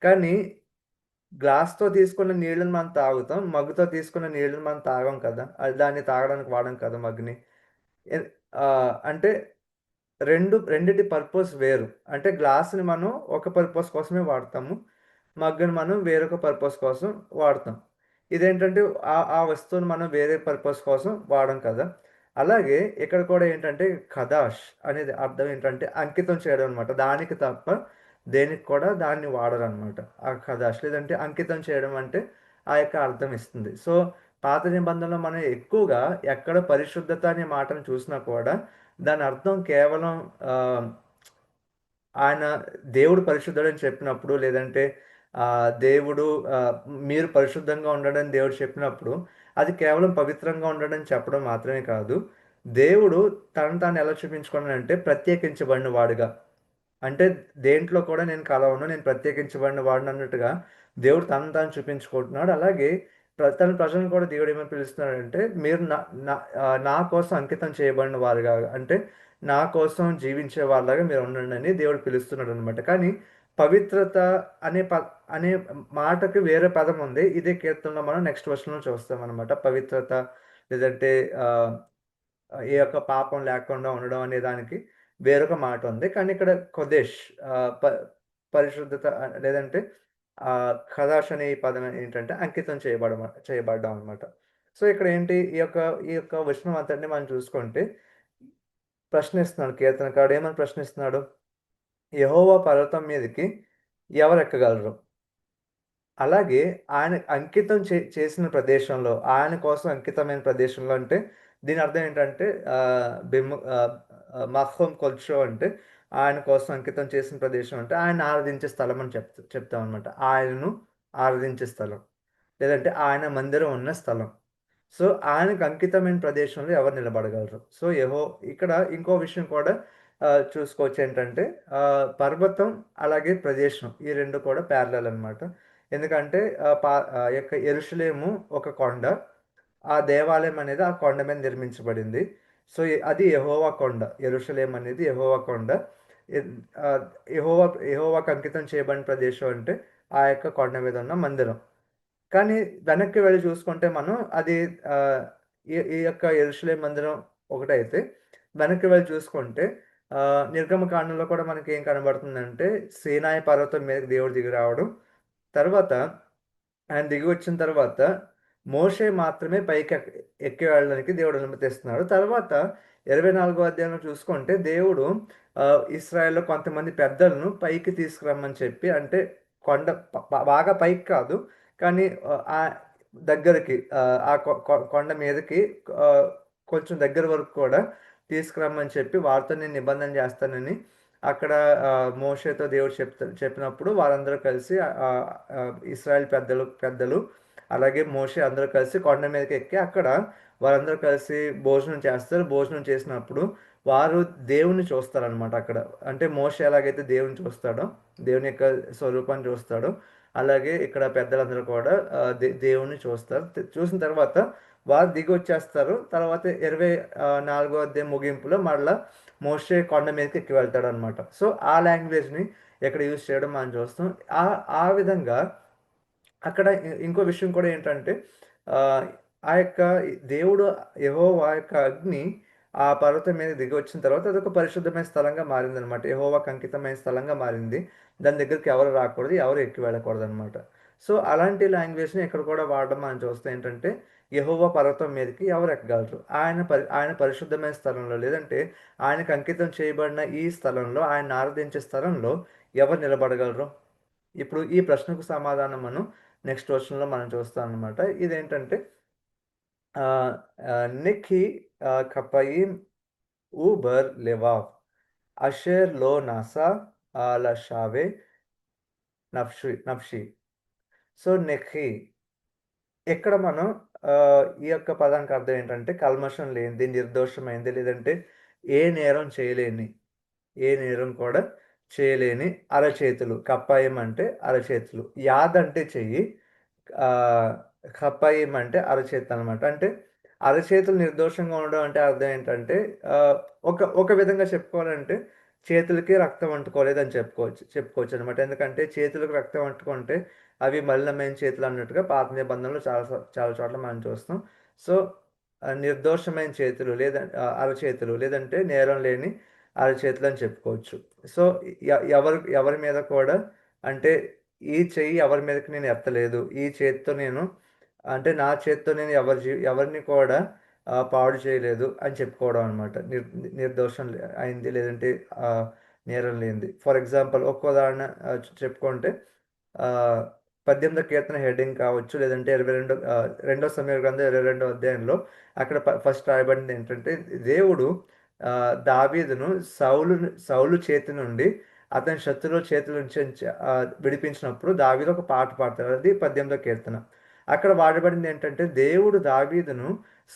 కానీ గ్లాస్‌తో తీసుకున్న నీళ్ళని మనం తాగుతాం. మగ్గుతో తీసుకున్న నీళ్ళని మనం తాగం కదా! దాన్ని తాగడానికి వాడం కదా మగ్గుని. ఎ అంటే రెండిటి పర్పస్ వేరు. అంటే గ్లాస్‌ని మనం ఒక పర్పస్ కోసమే వాడతాము. మగ్గుని మనం వేరొక పర్పస్ కోసం వాడతాం. ఇదేంటంటే ఆ వస్తువుని మనం వేరే పర్పస్ కోసం వాడం కదా! అలాగే ఇక్కడ కూడా ఏంటంటే ఖదాష్ అనేది అర్థం ఏంటంటే అంకితం చేయడం అనమాట. దానికి తప్ప దేనికి కూడా దాన్ని వాడరనమాట. ఆ ఖదాష్ లేదంటే అంకితం చేయడం అంటే ఆ యొక్క అర్థం ఇస్తుంది. సో, పాత నిబంధనలో మనం ఎక్కువగా ఎక్కడ పరిశుద్ధత అనే మాటను చూసినా కూడా దాని అర్థం కేవలం ఆహ్, ఆయన దేవుడు పరిశుద్ధుడని చెప్పినప్పుడు, లేదంటే దేవుడు ఆహ్, మీరు పరిశుద్ధంగా ఉండండని దేవుడు చెప్పినప్పుడు, అది కేవలం పవిత్రంగా ఉండండని చెప్పడం మాత్రమే కాదు. దేవుడు తనను తాను ఎలా చూపించుకున్నాడంటే ప్రత్యేకించబడిన వాడుగా. అంటే దేంట్లో కూడా నేను కలవను. నేను ప్రత్యేకించబడిన వాడినన్నట్టుగా దేవుడు తనను తాను చూపించుకుంటున్నాడు. అలాగే తన ప్రజలను కూడా దేవుడు ఏమని పిలుస్తున్నాడంటే, మీరు నా కోసం అంకితం చేయబడిన వారుగా అంటే నా కోసం జీవించే వాళ్ళలాగా మీరు ఉండండని దేవుడు పిలుస్తున్నాడనమాట. కానీ పవిత్రత అనే ప అనే మాటకి వేరే పదం ఉంది. ఇదే కీర్తనలో మనం నెక్స్ట్ వర్షన్‌లో చూస్తామనమాట. పవిత్రత లేదంటే ఆహ్ ఏ యొక్క పాపం లేకుండా ఉండడం అనే దానికి వేరొక మాట ఉంది. కానీ ఇక్కడ కొదేష్ ఆహ్, ప పరిశుద్ధత లేదంటే ఖదాష్ అనే ఈ పదం ఏంటంటే అంకితం చేయబడ్డం అన్నమాట. సో, ఇక్కడ ఏంటి ఈ యొక్క వచనం అంతటిని మనం చూసుకుంటే ప్రశ్నిస్తున్నాడు కీర్తనకారుడు ఏమని ప్రశ్నిస్తున్నాడు? యెహోవా పర్వతం మీదకి ఎవరెక్కగలరు? అలాగే ఆయన అంకితం చేసిన ప్రదేశంలో, ఆయన కోసం అంకితమైన ప్రదేశంలో అంటే దీని అర్థం ఏంటంటే మహ్వం కొల్చో అంటే ఆయన కోసం అంకితం చేసిన ప్రదేశం అంటే ఆయన్ని ఆరాధించే స్థలం అని చెప్తామనమాట. ఆయనను ఆరాధించే స్థలం. లేదంటే ఆయన మందిరం ఉన్న స్థలం. సో, ఆయనకు అంకితమైన ప్రదేశంలో ఎవరు నిలబడగలరు? సో, ఇక్కడ ఇంకో విషయం కూడా చూసుకోవచ్చేంటంటే పర్వతం అలాగే ప్రదేశం ఈ 2 కూడా ప్యారలల్ అనమాట. ఎందుకంటే యొక్క యెరూషలేము ఒక కొండ. ఆ దేవాలయం అనేది ఆ కొండ మీద నిర్మించబడింది. సో, అది యెహోవా కొండ. యెరూషలేం అనేది యెహోవా కొండ. ఎన్ ఆహ్, యెహోవాకు అంకితం చేయబడిన ప్రదేశం అంటే ఆ యొక్క కొండ మీద ఉన్న మందిరం. కానీ వెనక్కి వెళ్లి చూసుకుంటే మనం అది ఆహ్, ఈ యొక్క యెరూషలేం మందిరం ఒకటైతే, వెనక్కి వెళ్లి చూసుకుంటే నిర్గమకాండంలో కూడా మనకేం కనబడుతుందంటే, సీనాయి పర్వతం మీదకి దేవుడు దిగి రావడం. తర్వాత ఆయన దిగి వచ్చిన తర్వాత మోషే మాత్రమే పైకి ఎక్కి వెళ్ళడానికి దేవుడు అనుమతిస్తున్నాడు. తర్వాత 24వ అధ్యాయంలో చూసుకుంటే దేవుడు ఇస్రాయేల్‌లో కొంతమంది పెద్దలను పైకి తీసుకురమ్మని చెప్పి, అంటే కొండ బాగా పైకి కాదు. కానీ దగ్గరికి, ఆ కొండ మీదకి కొంచెం దగ్గర వరకు కూడా తీసుకురమ్మని చెప్పి వారితో నేను నిబంధన చేస్తానని అక్కడ మోషేతో దేవుడు చెప్పినప్పుడు వారందరూ కలిసి, ఇస్రాయేల్ పెద్దలు అలాగే మోషే అందరూ కలిసి కొండ మీదకి ఎక్కి అక్కడ వారందరూ కలిసి భోజనం చేస్తారు. భోజనం చేసినప్పుడు వారు దేవుణ్ణి చూస్తారనమాట అక్కడ. అంటే మోషే ఎలాగైతే దేవుని చూస్తాడో, దేవుని యొక్క స్వరూపాన్ని చూస్తాడో, అలాగే ఇక్కడ పెద్దలందరూ కూడా దేవుణ్ణి చూస్తారు. చూసిన తర్వాత వారు దిగి వచ్చేస్తారు. తర్వాత 24వ అధ్యాయం ముగింపులో మళ్ళా మోషే కొండ మీదకి ఎక్కి వెళ్తాడు అనమాట. సో ఆ లాంగ్వేజ్ని ఇక్కడ యూజ్ చేయడం మనం చూస్తాం. ఆ ఆ విధంగా అక్కడ ఇంకో విషయం కూడా ఏంటంటే, ఆహ్, ఆ యొక్క దేవుడు యెహోవా యొక్క అగ్ని ఆ పర్వతం మీద దిగి వచ్చిన తర్వాత అదొక పరిశుద్ధమైన స్థలంగా మారిందనమాట. యెహోవాకు అంకితమైన స్థలంగా మారింది. దాని దగ్గరికి ఎవరు రాకూడదు, ఎవరు ఎక్కి వెళ్ళకూడదనమాట. సో అలాంటి లాంగ్వేజ్‌ని ఇక్కడ కూడా వాడడం మనం చూస్తే ఏంటంటే, యెహోవా పర్వతం మీదకి ఎవరు ఎక్కగలరు? ఆయన పరిశుద్ధమైన స్థలంలో, లేదంటే ఆయనకు అంకితం చేయబడిన ఈ స్థలంలో, ఆయన్ని ఆరాధించే స్థలంలో ఎవరు నిలబడగలరు? ఇప్పుడు ఈ ప్రశ్నకు సమాధానం మనం నెక్స్ట్ క్వశ్చన్‌లో మనం చూస్తామనమాట. ఇదేంటంటే ఆహ్, నిక్కి కపాయిమ్ ఊబర్ లెవావ్ అషేర్ లో నాసా లషావే నఫ్షి. సో, నెక్కి ఇక్కడ మనం ఈ యొక్క పదానికి అర్థం ఏంటంటే కల్మషం లేనిది, నిర్దోషమైంది, లేదంటే ఏ నేరం చేయలేని, ఏ నేరం కూడా చేయలేని అరచేతులు. కప్పాయం అంటే అరచేతులు. యాద్ అంటే చెయ్యి. ఆహ్, కప్పాయిం అంటే అరచేతనమాట. అంటే అరచేతులు నిర్దోషంగా ఉండడం అంటే అర్థం ఏంటంటే, ఆహ్, ఒక విధంగా చెప్పుకోవాలంటే చేతులకి రక్తం అంటుకోలేదని చెప్పుకోవచ్చనమాట. ఎందుకంటే చేతులకు రక్తం అంటుకుంటే అవి మలినమైన చేతులన్నట్టుగా పాత నిబంధనలో చాలా చోట్ల మనం చూస్తాం. సో, నిర్దోషమైన చేతులు అరచేతులు, లేదంటే నేరం లేని అరచేతులని చెప్పుకోవచ్చు. సో, ఎవరి మీద కూడా, అంటే ఈ చెయ్యి ఎవరి మీదకి నేను ఎత్తలేదు. ఈ చేత్తో నేను, అంటే నా చేత్తో నేను ఎవరిని కూడా పాడు చేయలేదు అని చెప్పుకోవడం అనమాట. నిర్దోషం అయింది, లేదంటే నేరం లేనిది. ఫర్ ఎగ్జాంపుల్ ఒక ఉదాహరణ చెప్పుకుంటే, ఆహ్, 18వ కీర్తన హెడ్డింగ్ కావచ్చు, లేదంటే రెండో సమూయేలు గ్రంథం 22వ అధ్యాయంలో అక్కడ ఫస్ట్ రాయబడింది ఏంటంటే, దేవుడు దావీదును సౌలు చేతి నుండి అతని శత్రువుల చేతుల నుంచి విడిపించినప్పుడు దావీదు ఒక పాట పాడతాడు. అది 18వ కీర్తన. అక్కడ వాడబడింది ఏంటంటే, దేవుడు దావీదును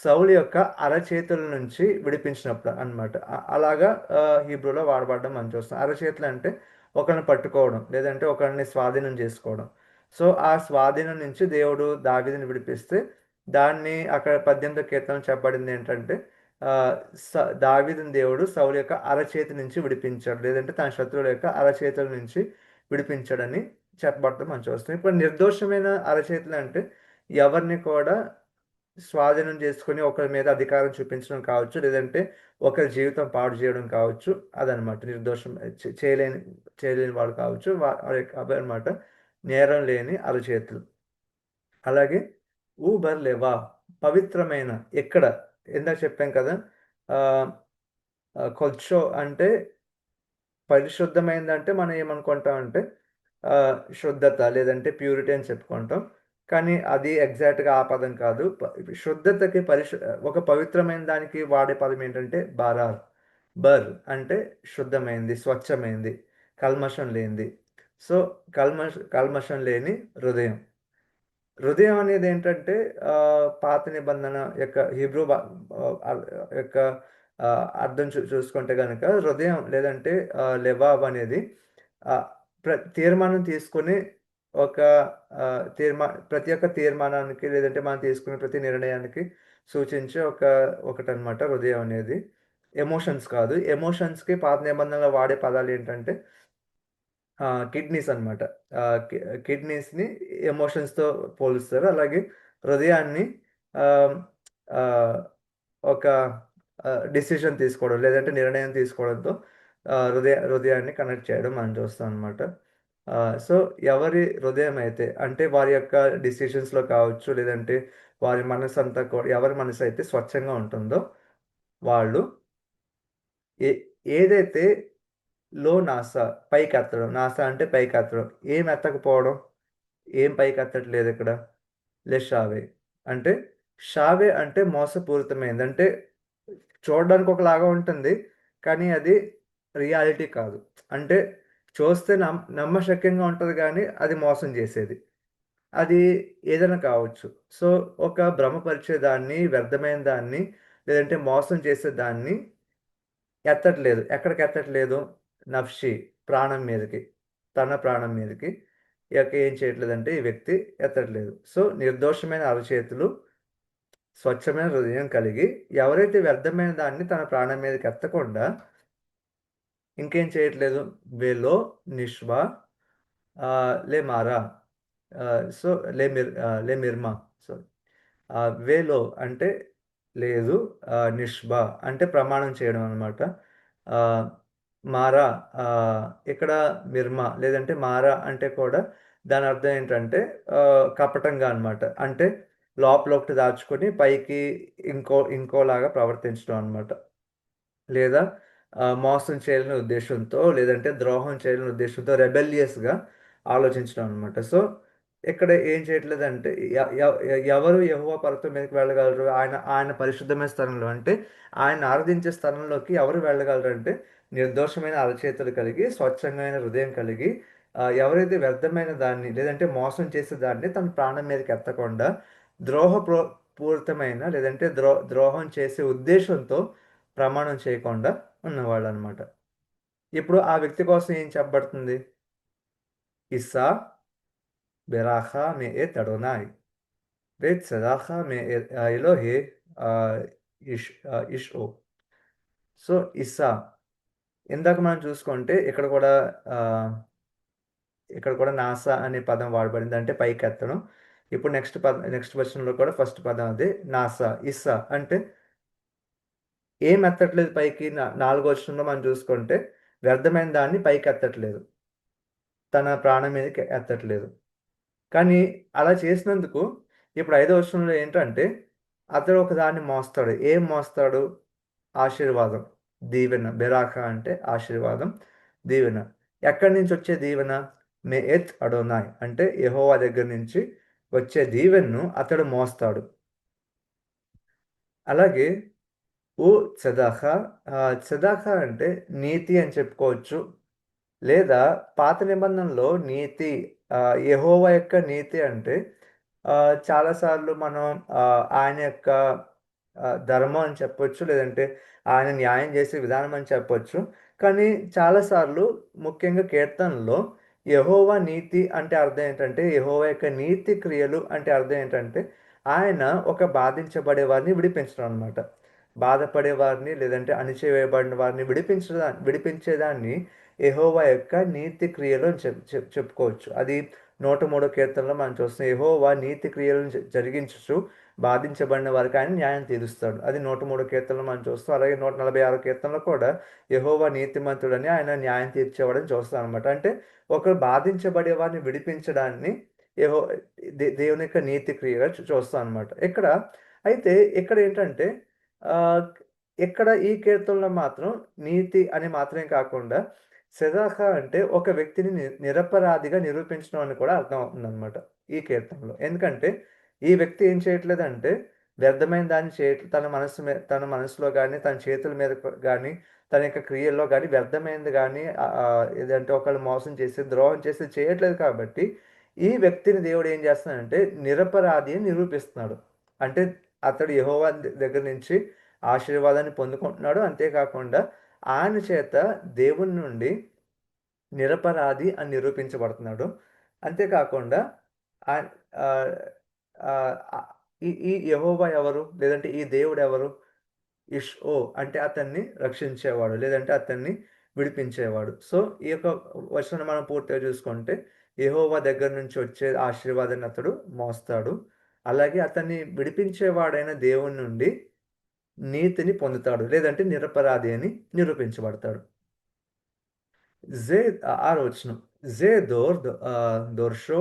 సౌలు యొక్క అరచేతుల నుంచి విడిపించినప్పుడు అన్నమాట. అలాగా హీబ్రూలో వాడబడడం మనం చూస్తాం. అరచేతులు అంటే ఒకరిని పట్టుకోవడం, లేదంటే ఒకరిని స్వాధీనం చేసుకోవడం. సో ఆ స్వాధీనం నుంచి దేవుడు దావీదుని విడిపిస్తే, దాన్ని అక్కడ 18వ కీర్తనలో చెప్పబడింది ఏంటంటే, ఆహ్, స దావీదుని దేవుడు సౌలు యొక్క అరచేతి నుంచి విడిపించాడు. లేదంటే తన శత్రువుల యొక్క అరచేతుల నుంచి విడిపించాడని చెప్పబడటం మనం చూస్తాం. ఇప్పుడు నిర్దోషమైన అరచేతులంటే ఎవరిని కూడా స్వాధీనం చేసుకొని ఒకరి మీద అధికారం చూపించడం కావచ్చు, లేదంటే ఒకరి జీవితం పాడు చేయడం కావచ్చు. అదనమాట నిర్దోషం. చేయలేని వాడు కావచ్చు. అవన్నమాట నేరం లేని అరచేతులు. అలాగే ఊబర్ లెవా పవిత్రమైన, ఎక్కడ ఇందాక చెప్పాం కదా! ఆహ్, కొల్చో అంటే పరిశుద్ధమైందంటే మనం ఏమనుకుంటామంటే శుద్ధత, లేదంటే ప్యూరిటీ అని చెప్పుకుంటాం. కానీ అది ఎగ్జాక్ట్‌గా ఆ పదం కాదు. శుద్ధతకి ఒక పవిత్రమైన దానికి వాడే పదం ఏంటంటే బరార్. అంటే శుద్ధమైంది, స్వచ్ఛమైంది, కల్మషం లేనిది. సో, కల్మషం లేని హృదయం. హృదయం అనేదేంటంటే పాత నిబంధన యొక్క హీబ్రూ యొక్క అర్థం చూసుకుంటే గనక హృదయం, లేదంటే లెవాబ్ అనేది ఆహ్, తీర్మానం తీసుకొని ఒక ప్రతి ఒక్క తీర్మానానికి, లేదంటే మనం తీసుకునే ప్రతి నిర్ణయానికి సూచించే ఒకటనమాట హృదయం అనేది. ఎమోషన్స్ కాదు. ఎమోషన్స్‌కి పాత నిబంధనలో వాడే పదాలేంటంటే కిడ్నీస్ అనమాట. ఆహ్, కి కిడ్నీస్‌ని ఎమోషన్స్‌తో పోలుస్తారు. అలాగే హృదయాన్ని ఆహ్, ఆహ్, ఒక డెసిషన్ తీసుకోవడం, లేదంటే నిర్ణయం తీసుకోవడంతో హృదయాన్ని కనెక్ట్ చేయడం మనం చూస్తాం అనమాట. సో ఎవరి హృదయం అయితే అంటే వారి యొక్క డిసిషన్స్లో కావచ్చు లేదంటే వారి మనసు అంతా కూడా ఎవరి మనసు అయితే స్వచ్ఛంగా ఉంటుందో వాళ్ళు ఏ ఏదైతే లో నాసా పైకి ఎత్తడం నాసా అంటే పైకి ఎత్తడం ఏం ఎత్తకపోవడం ఏం పైకి ఎత్తట్లేదు ఇక్కడ షావే అంటే షావే అంటే మోసపూరితమైంది అంటే చూడడానికి ఒకలాగా ఉంటుంది కానీ అది రియాలిటీ కాదు అంటే చూస్తే నమ్మశక్యంగా ఉంటుంది కానీ అది మోసం చేసేది అది ఏదైనా కావచ్చు సో ఒక భ్రమపరిచే దాన్ని వ్యర్థమైన దాన్ని లేదంటే మోసం చేసే దాన్ని ఎత్తట్లేదు ఎక్కడికి ఎత్తట్లేదు నఫ్షి ప్రాణం మీదకి తన ప్రాణం మీదకి ఇక ఏం చేయట్లేదంటే ఈ వ్యక్తి ఎత్తట్లేదు సో నిర్దోషమైన అరచేతులు స్వచ్ఛమైన హృదయం కలిగి ఎవరైతే వ్యర్థమైన దాన్ని తన ప్రాణం మీదకి ఎత్తకుండా ఇంకేం చేయట్లేదు వేలో నిష్వా లే మారా సో లే మిర్మా సో వేలో అంటే లేదు నిష్బా అంటే ప్రమాణం చేయడం అనమాట మారా ఆ, ఇక్కడ మిర్మా లేదంటే మారా అంటే కూడా దాని అర్థం ఏంటంటే ఆ, కపటంగా అనమాట అంటే లోపల ఒకటి దాచుకొని పైకి ఇంకోలాగా ప్రవర్తించడం అనమాట లేదా మోసం చేయాలనే ఉద్దేశంతో లేదంటే ద్రోహం చేయాలనే ఉద్దేశంతో రెబెలియస్గా ఆలోచించడం అనమాట సో ఇక్కడ ఏం చేయట్లేదంటే ఎవరు యెహోవా పర్వతం మీదకి వెళ్ళగలరు ఆయన పరిశుద్ధమైన స్థలంలో అంటే ఆయన ఆరాధించే స్థలంలోకి ఎవరు వెళ్ళగలరు అంటే నిర్దోషమైన అరచేతులు కలిగి స్వచ్ఛమైన హృదయం కలిగి ఎవరైతే వ్యర్థమైన దాన్ని లేదంటే మోసం చేసే దాన్ని తన ప్రాణం మీదకి ఎత్తకుండా పూరితమైన లేదంటే ద్రోహం చేసే ఉద్దేశంతో ప్రమాణం చేయకుండా ఉన్నవాళ్ళు అనమాట ఇప్పుడు ఆ వ్యక్తి కోసం ఏం చెప్పబడుతుంది ఇస్సా బెరాఖా మే ఏ తడోనాయ్ బెత్ సదాఖా మే ఎలోహే ఇష్ ఓ సో ఇస్సా ఇందాక మనం చూసుకుంటే ఆ, ఇక్కడ కూడా నాసా అనే పదం వాడబడింది అంటే పైకి ఎత్తడం ఇప్పుడు నెక్స్ట్ వర్షన్లో కూడా ఫస్ట్ పదం అదే నాసా ఇస్సా అంటే ఏం ఎత్తట్లేదు పైకి నాలుగో వచనంలో మనం చూసుకుంటే వ్యర్థమైన దాన్ని పైకి ఎత్తట్లేదు తన ప్రాణం మీదకి ఎత్తట్లేదు కానీ అలా చేసినందుకు ఇప్పుడు ఐదో వచనంలో ఏంటంటే అతడు ఒక దాన్ని మోస్తాడు ఏం మోస్తాడు ఆశీర్వాదం దీవెన బెరాక అంటే ఆశీర్వాదం దీవెన ఎక్కడి నుంచి వచ్చే దీవెన మే ఎత్ అడోనాయ్ అంటే యెహోవా దగ్గర నుంచి వచ్చే దీవెనను అతడు మోస్తాడు అలాగే ఓ చదాఖా చదాఖా అంటే నీతి అని చెప్పుకోవచ్చు లేదా పాత నిబంధనలో నీతి యెహోవా యొక్క నీతి అంటే ఆ, చాలాసార్లు మనం ఆయన యొక్క ధర్మం అని చెప్పొచ్చు లేదంటే ఆయన న్యాయం చేసే విధానం అని చెప్పొచ్చు కానీ చాలాసార్లు ముఖ్యంగా కీర్తనలో యెహోవా నీతి అంటే అర్థం ఏంటంటే యెహోవా యొక్క నీతి క్రియలు అంటే అర్థం ఏంటంటే ఆయన ఒక బాధించబడే వారిని విడిపించడం అనమాట బాధపడే వారిని లేదంటే అణిచివేయబడిన వారిని విడిపించేదాన్ని యెహోవా యొక్క నీతి క్రియలు అని చెప్పుకోవచ్చు అది 103 కీర్తనలో మనం చూస్తున్నాం యెహోవా నీతి క్రియలను జరిగించుచు బాధించబడిన వారికి ఆయన న్యాయం తీరుస్తాడు అది 103 కీర్తనలో మనం చూస్తాం అలాగే 146 కీర్తనలో కూడా యెహోవా నీతిమంతుడని ఆయన న్యాయం తీర్చేవాడని చూస్తాం అనమాట అంటే ఒకరు బాధించబడే వారిని విడిపించడాన్ని యెహో దేవుని యొక్క నీతి క్రియగా చూస్తాం అనమాట అయితే ఇక్కడ ఏంటంటే ఆ, ఇక్కడ ఈ కీర్తనలో మాత్రం నీతి అని మాత్రమే కాకుండా సెదాక అంటే ఒక వ్యక్తిని నిరపరాధిగా నిరూపించడం అని కూడా అర్థం అవుతుందన్నమాట ఈ కీర్తనలో ఎందుకంటే ఈ వ్యక్తి ఏం చేయట్లేదంటే వ్యర్థమైన దాన్ని చేయట్లేదు తన మనసులో కానీ తన చేతుల మీద కానీ తన యొక్క క్రియల్లో కానీ వ్యర్థమైనది కానీ ఏదంటే ఒకళ్ళు మోసం చేసి ద్రోహం చేసి చేయట్లేదు కాబట్టి ఈ వ్యక్తిని దేవుడు ఏం చేస్తున్నాడంటే నిరపరాధి అని నిరూపిస్తున్నాడు అంటే అతడు యెహోవా దగ్గర నుంచి ఆశీర్వాదాన్ని పొందుకుంటున్నాడు అంతేకాకుండా ఆయన చేత దేవుని నుండి నిరపరాధి అని నిరూపించబడుతున్నాడు అంతేకాకుండా ఆయ- ఆ, ఆ, ఆ, ఈ యెహోవా ఎవరు లేదంటే ఈ దేవుడు ఎవరు ఓ అంటే అతన్ని రక్షించేవాడు లేదంటే అతన్ని విడిపించేవాడు సో ఈ యొక్క వచనం మనం పూర్తిగా చూసుకుంటే యెహోవా దగ్గర నుంచి వచ్చే ఆశీర్వాదాన్ని అతడు మోస్తాడు అలాగే అతన్ని విడిపించేవాడైన దేవుని నుండి నీతిని పొందుతాడు లేదంటే నిరపరాధి అని నిరూపించబడతాడు జే ఆరో వచనం זה דור, דורשו,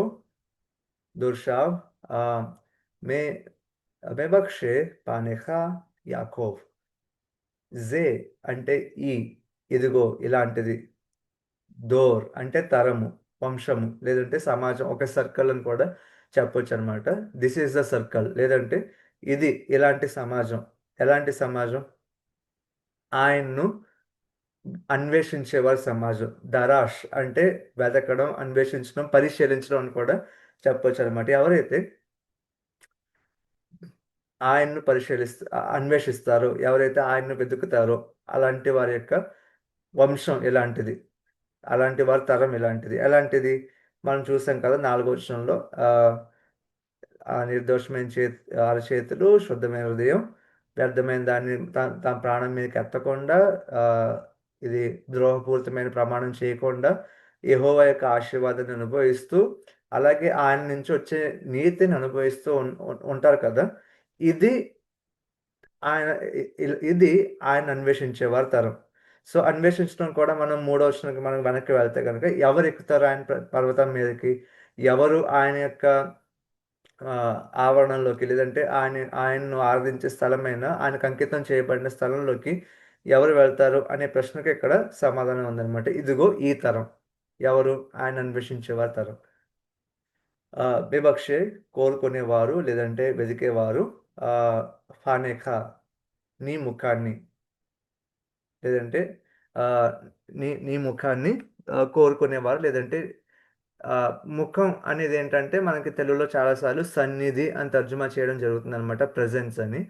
דורשיו, מ- מבקשי పనిక యాకోబ్. జే అంటే ఈ, ఇదిగో ఇలాంటిది. దోర్ అంటే తరము, వంశము, లేదంటే సమాజం, ఒక సర్కిల్ అని కూడా చెప్పొచ్చు అనమాట. దిస్ ఈజ్ ద సర్కిల్, లేదంటే ఇది ఇలాంటి సమాజం. ఎలాంటి సమాజం? ఆయన్ను అన్వేషించేవారి సమాజం. దరాష్ అంటే వెతకడం, అన్వేషించడం, పరిశీలించడం అని కూడా చెప్పొచ్చు అనమాట. ఎవరైతే ఆయన్ను అన్వేషిస్తారో, ఎవరైతే ఆయన్ను వెతుకుతారో, అలాంటి వారి యొక్క వంశం ఇలాంటిది. అలాంటి వారి తరం ఇలాంటిది. ఎలాంటిది? మనం చూసాం కదా 4వ వచనంలో, ఆహ్, ఆ నిర్దోషమైన అరచేతులు, శుద్ధమైన హృదయం, వ్యర్థమైన దాన్ని తన ప్రాణం మీదకి ఎత్తకుండా, ఆహ్, ఇది ద్రోహపూరితమైన ప్రమాణం చేయకుండా, యెహోవా యొక్క ఆశీర్వాదాన్ని అనుభవిస్తూ, అలాగే ఆయన నుంచి వచ్చే నీతిని అనుభవిస్తూ ఉంటారు కదా! ఇది ఆయన ఇది ఆయన అన్వేషించేవారి తరం. సో, అన్వేషించడం కూడా మనం మూడో వచనంకి మనం వెనక్కి వెళ్తే గనక, ఎవరు ఎక్కుతారు ఆయన పర్వతం మీదకి? ఎవరు ఆయన యొక్క ఆవరణంలోకి, లేదంటే ఆయన్ను ఆరాధించే స్థలమైన, ఆయనకు అంకితం చేయబడిన స్థలంలోకి ఎవరు వెళ్తారు అనే ప్రశ్నకి ఇక్కడ సమాధానం ఉందనమాట. ఇదిగో ఈ తరం. ఎవరు? ఆయన అన్వేషించేవారి తరం. బెభక్షే కోరుకునేవారు, లేదంటే వెదికేవారు. ఫానేఖ నీ ముఖాన్ని, లేదంటే ఆహ్, నీ నీ ముఖాన్ని కోరుకునేవారు, లేదంటే ముఖం అనేదేంటంటే మనకి తెలుగులో చాలా సార్లు సన్నిధి అని తర్జుమా చేయడం జరుగుతుందనమాట. ప్రెజెన్స్ అని.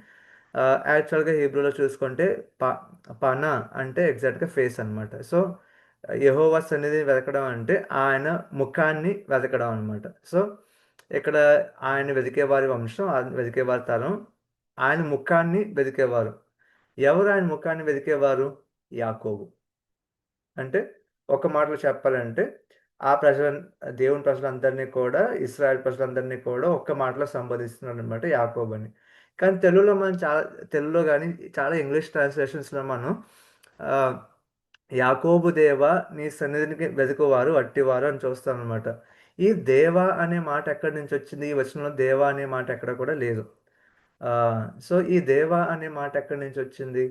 యాక్చువల్‌గా హీబ్రూలో చూసుకుంటే ప పన అంటే ఎగ్జాక్ట్‌గా ఫేస్ అనమాట. సో, యెహోవా సన్నిధిని వెతకడం అంటే ఆయన ముఖాన్ని వెతకడం అనమాట. సో, ఇక్కడ ఆయన వెతికేవారి వంశం, ఆయన వెతికేవారి తరం, ఆయన ముఖాన్ని వెతికేవారు. ఎవరు ఆయన ముఖాన్ని వెతికేవారు? యాకోబు. అంటే ఒక మాటలో చెప్పాలంటే, ఆ దేవుని ప్రజలందరినీ కూడా, ఇశ్రాయేల్ ప్రజలందరినీ కూడా ఒక్క మాటలో సంబోధిస్తున్నాడనమాట యాకోబని. కానీ తెలుగులో మనం తెలుగులో గాని, చాలా ఇంగ్లీష్ ట్రాన్స్‌లేషన్స్‌లో మనం ఆహ్, యాకోబు దేవా నీ సన్నిధినికి వెదుకువారు అట్టివారు అని చూస్తామనమాట. ఈ దేవా అనే మాట ఎక్కడి నుంచొచ్చింది? ఈ వచనంలో దేవా అనే మాట ఎక్కడ కూడా లేదు. సో, ఈ దేవా అనే మాట ఎక్కడి నుంచొచ్చింది?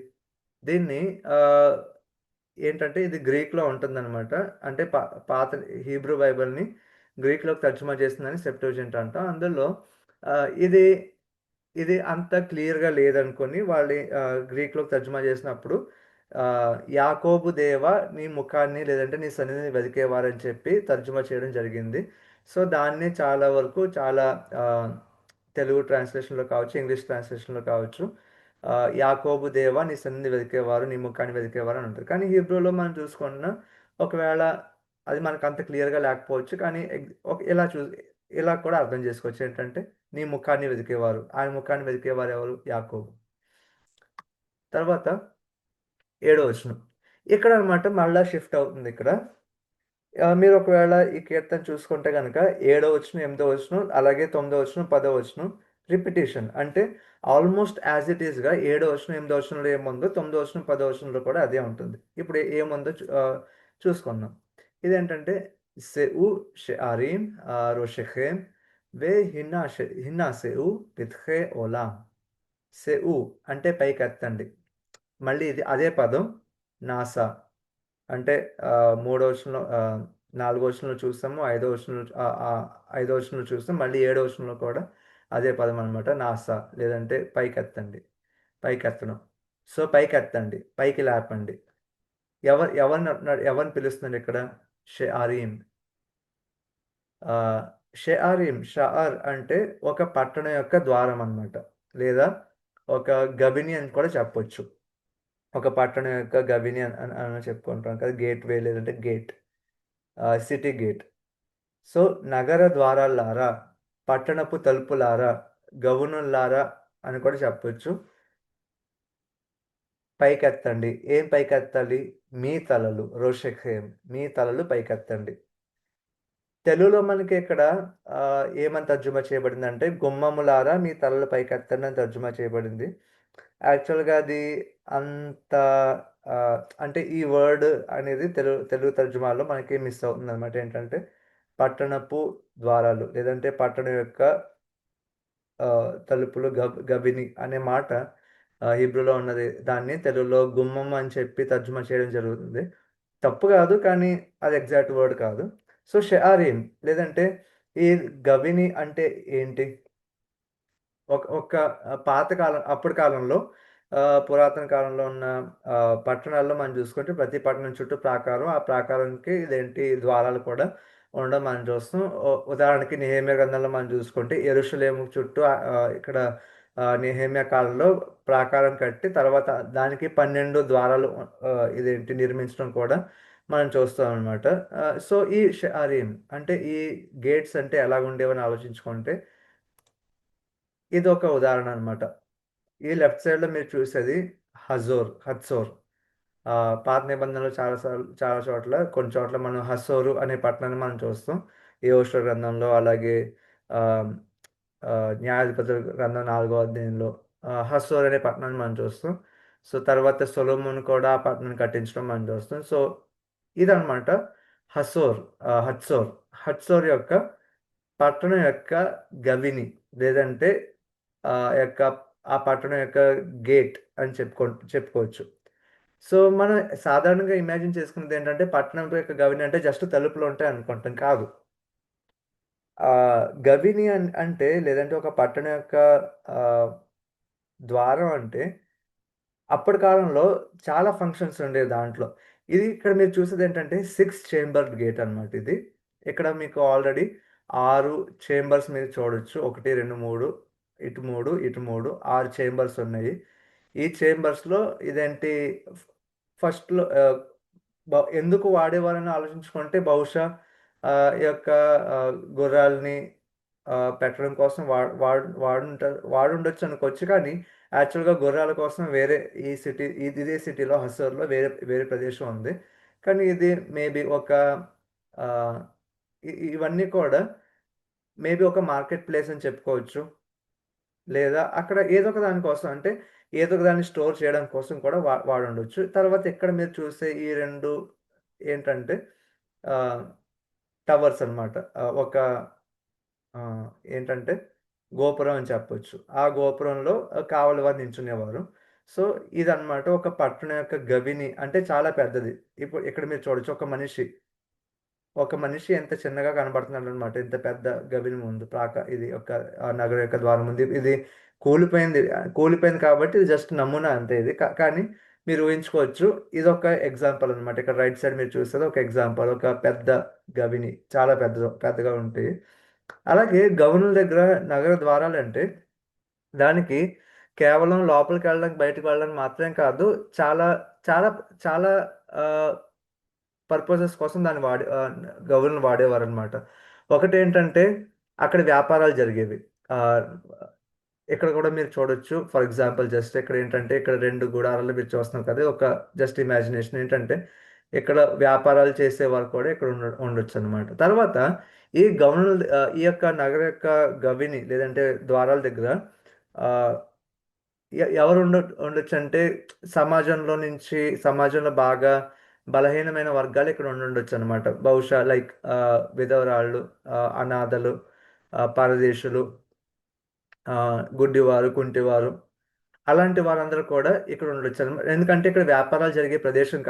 దీన్ని ఆహ్ ఏంటంటే ఇది గ్రీక్‌లో ఉంటుందనమాట. అంటే పాత హీబ్రూ బైబిల్‌ని గ్రీక్‌లోకి తర్జుమా చేసిందని సెప్టుజింట్ అంటాం. అందులో ఇది ఇది అంత క్లియర్‌గా లేదనుకోని వాళ్ళు గ్రీక్‌లోకి తర్జుమా చేసినప్పుడు యాకోబు దేవా నీ ముఖాన్ని, లేదంటే నీ సన్నిధిని వెదికేవారని చెప్పి తర్జుమా చేయడం జరిగింది. సో, దాన్ని చాలా వరకు చాలా ఆహ్, తెలుగు ట్రాన్స్‌లేషన్‌లో కావచ్చు, ఇంగ్లీష్ ట్రాన్స్‌లేషన్‌లో కావచ్చు, యాకోబు దేవా నీ సన్నిధిని వెదికేవారు, నీ ముఖాన్ని వెదికేవారు అని ఉంటది. కానీ హీబ్రూలో మనం చూసుకున్నా, ఒకవేళ అది మనకంత క్లియర్‌గా లేకపోవచ్చు. కానీ ఇలా కూడా అర్థం చేసుకోవచ్చు. ఏంటంటే, నీ ముఖాన్ని వెదికేవారు. ఆయన ముఖాన్ని వెదికేవారు ఎవరు? యాకోబు. తర్వాత ఏడో వచనం. ఇక్కడనమాట మళ్ళా షిఫ్ట్ అవుతుందిక్కడ. మీరు ఒకవేళ ఈ కీర్తన చూసుకుంటే గనక, ఏడో వచనం, ఎనిమిదో వచనం, అలాగే తొమ్మిదో వచనం, పదో వచనం రిపిటీషన్. అంటే ఆల్‌మోస్ట్ యాస్ ఇట్ ఈస్‌గా ఏడో వచనం, ఎనిమిదో వచనంలో ఏముందో, తొమ్మిదో వచనం, పదో వచనంలో కూడా అదే ఉంటుంది. ఇప్పుడు ఏముందో చూసుకుందాం. ఇదేంటంటే సెउ షెఆరీం రోషెఖెం హిన్నాసెउ పిత్హె ఓలాం. సెउ అంటే పైకెత్తండి. మళ్ళీ ఇది అదే పదం నాసా. అంటే మూడో వచనంలో, నాలుగో వచనంలో చూస్తాము. ఐదో వచనంలో చూస్తాం. మళ్ళీ ఏడో వచనంలో కూడా అదే పదం అనమాట. నాసా, లేదంటే పైకెత్తండి. పైకెత్తడం. సో, పైకెత్తండి. పైకి లేపండి. ఎవరిని పిలుస్తున్నాడు ఇక్కడ? షెఆరీం. ఆహ్, షఅర్ అంటే ఒక పట్టణం యొక్క ద్వారం అనమాట. లేదా ఒక గవిని అని కూడా చెప్పొచ్చు. ఒక పట్టణం యొక్క గవిని అని చెప్పుకుంటాం కదా! గేట్‌వే, లేదంటే గేట్. City gate. సో, నగర ద్వారాల్లారా, పట్టణపు తలుపులారా, గవునుల్లారా అని కూడా చెప్పొచ్చు. పైకెత్తండి. ఏం పైకెత్తాలి? మీ తలలు. రోషెఖేం. మీ తలలు పైకెత్తండి. తెలుగులో మనకి ఇక్కడ ఏమని తర్జుమా చేయబడిందంటే, గుమ్మములారా మీ తలలు పైకెత్తండి అని తర్జుమా చేయబడింది. యాక్చువల్గా అది అంత అంటే ఈ వర్డ్ అనేది తెలుగు తర్జుమాలో మనకి మిస్ అవుతుంది అనమాట. ఏంటంటే పట్టణపు ద్వారాలు లేదంటే పట్టణం యొక్క తలుపులు గవిని అనే మాట హీబ్రూలో ఉన్నది. దాన్ని తెలుగులో గుమ్మం అని చెప్పి తర్జుమా చేయడం జరుగుతుంది. తప్పు కాదు, కానీ అది ఎగ్జాక్ట్ వర్డ్ కాదు. సో షారీం లేదంటే ఈ గవిని అంటే ఏంటి? ఒక పాత కాలం అప్పటి కాలంలో పురాతన కాలంలో ఉన్న పట్టణాల్లో మనం చూసుకుంటే ప్రతి పట్టణం చుట్టూ ప్రాకారం, ఆ ప్రాకారానికి ఇదేంటి ద్వారాలు కూడా ఉండడం మనం చూస్తాం. ఉదాహరణకి నెహెమ్యా గ్రంథంలో మనం చూసుకుంటే యెరూషలేము చుట్టూ ఇక్కడ నెహెమ్యా కాలంలో ప్రాకారం కట్టి తర్వాత దానికి 12 ద్వారాలు ఇదేంటి నిర్మించడం కూడా మనం చూస్తాం అనమాట. సో ఈ షారీం అంటే ఈ గేట్స్ అంటే ఎలాగుండేవని ఆలోచించుకుంటే ఇదొక ఉదాహరణ అనమాట. ఈ లెఫ్ట్ సైడ్‌లో మీరు చూసేది హత్సోర్. పాత నిబంధనలో చాలా చోట్ల కొన్ని చోట్ల మనం హసోరు అనే పట్టణాన్ని మనం చూస్తాం. యెహోషువ గ్రంథంలో అలాగే ఆహ్, న్యాయాధిపతుల గ్రంథం 4వ అధ్యాయంలో హసోర్ అనే పట్టణాన్ని మనం చూస్తాం. సో, తర్వాత సొలొమోన్ కూడా ఆ పట్టణాన్ని కట్టించడం మనం చూస్తాం. సో, ఇదనమాట హసోర్ హత్సోర్. హత్సోర్ యొక్క పట్టణం యొక్క గవిని లేదంటే యొక్క ఆ పట్టణం యొక్క గేట్ అని చెప్పుకోవచ్చు. సో, మనం సాధారణంగా ఇమాజిన్ చేసుకునేదేంటంటే, పట్టణం యొక్క గవిని అంటే జస్ట్ తలుపులుంటాయి అనుకుంటాం. కాదు. గవిని అంటే లేదంటే ఒక పట్టణం యొక్క ఆహ్, ద్వారం అంటే అప్పటి కాలంలో చాలా ఫంక్షన్స్ ఉండేవి దాంట్లో. ఇది ఇక్కడ మీరు చూసేదేంటంటే 6 చేంబర్డ్ గేట్ అనమాట ఇది. ఇక్కడ మీకు ఆల్రెడీ 6 చేంబర్స్ మీరు చూడొచ్చు. 1, 2, 3 ఇటు 3, ఇటు 3 6 చేంబర్స్ ఉన్నాయి. ఈ చేంబర్స్‌లో ఇదేంటి ఫ్ ఫస్ట్‌లో ఎందుకు వాడేవారని ఆలోచించుకుంటే బహుశా ఈ యొక్క గుర్రాల్ని పెట్టడం కోసం వాడుండొచ్చు అనుకోవచ్చు. కానీ యాక్చువల్‌గా గుర్రాల కోసం వేరే ఇదే సిటీలో హసర్‌లో వేరే వేరే ప్రదేశం ఉంది. కానీ ఇది మేబీ ఒక ఆహ్, ఇవన్నీ కూడా మేబీ ఒక మార్కెట్ ప్లేస్ అని చెప్పుకోవచ్చు. లేదా అక్కడ ఏదో ఒక దాని కోసం అంటే ఏదో ఒక దాన్ని స్టోర్ చేయడం కోసం కూడా వాడుండొచ్చు. తర్వాత ఇక్కడ మీరు చూసే ఈ 2 ఏంటంటే ఆహ్, టవర్స్ అన్నమాట. ఒక ఆహ్, ఏంటంటే గోపురం అని చెప్పొచ్చు. ఆ గోపురంలో కావలి వారు నించునేవారు. సో, ఇదన్నమాట ఒక పట్టణం యొక్క గవిని అంటే చాలా పెద్దది. ఇప్పుడు ఇక్కడ మీరు చూడొచ్చు ఒక మనిషి ఎంత చిన్నగా కనబడుతున్నాడనమాట. ఇంత పెద్ద గవిని ముందు ఇది ఒక నగరం యొక్క ద్వారం ముందు. ఇది కూలిపోయింది. కూలిపోయింది కాబట్టి ఇది జస్ట్ నమూనా అంతే ఇది. కానీ మీరు ఊహించుకోవచ్చు. ఇదొక ఎగ్జాంపుల్ అనమాట. ఇక్కడ రైట్ సైడ్ మీరు చూసేది ఒక ఎగ్జాంపుల్. ఒక పెద్ద గవిని. చాలా పెద్దగా ఉంటాయి. అలాగే గవనుల దగ్గర నగర ద్వారాలంటే దానికి కేవలం లోపలికెళ్ళడానికి, బయటికి వెళ్ళడానికి మాత్రమే కాదు. చాలా చాలా చాలా ఆహ్ పర్పసెస్ కోసం గవ్వలను వాడేవారనమాట. ఒకటేంటంటే, అక్కడ వ్యాపారాలు జరిగేవి. ఆహ్, ఇక్కడ కూడా మీరు చూడొచ్చు. ఫర్ ఎగ్జాంపుల్ జస్ట్ ఇక్కడేంటంటే, ఇక్కడ 2 గుడారాలు మీరు చూస్తున్నారు కదా! ఒక జస్ట్ ఇమాజినేషన్ ఏంటంటే, ఇక్కడ వ్యాపారాలు చేసేవారు కూడా ఇక్కడ ఉండొచ్చనమాట. తర్వాత ఈ యొక్క నగరం యొక్క గవిని లేదంటే ద్వారాల దగ్గర ఆహ్, ఎవరు ఉండొచ్చంటే సమాజంలో బాగా బలహీనమైన వర్గాలు ఇక్కడ ఉండుండొచ్చనమాట. బహుశా లైక్ విధవరాళ్ళు, అనాథలు, పరదేశులు, గుడ్డివారు, కుంటివారు అలాంటి వారందరూ కూడా ఇక్కడ ఉండొచ్చనమాట. ఎందుకంటే ఇక్కడ వ్యాపారాలు జరిగే ప్రదేశం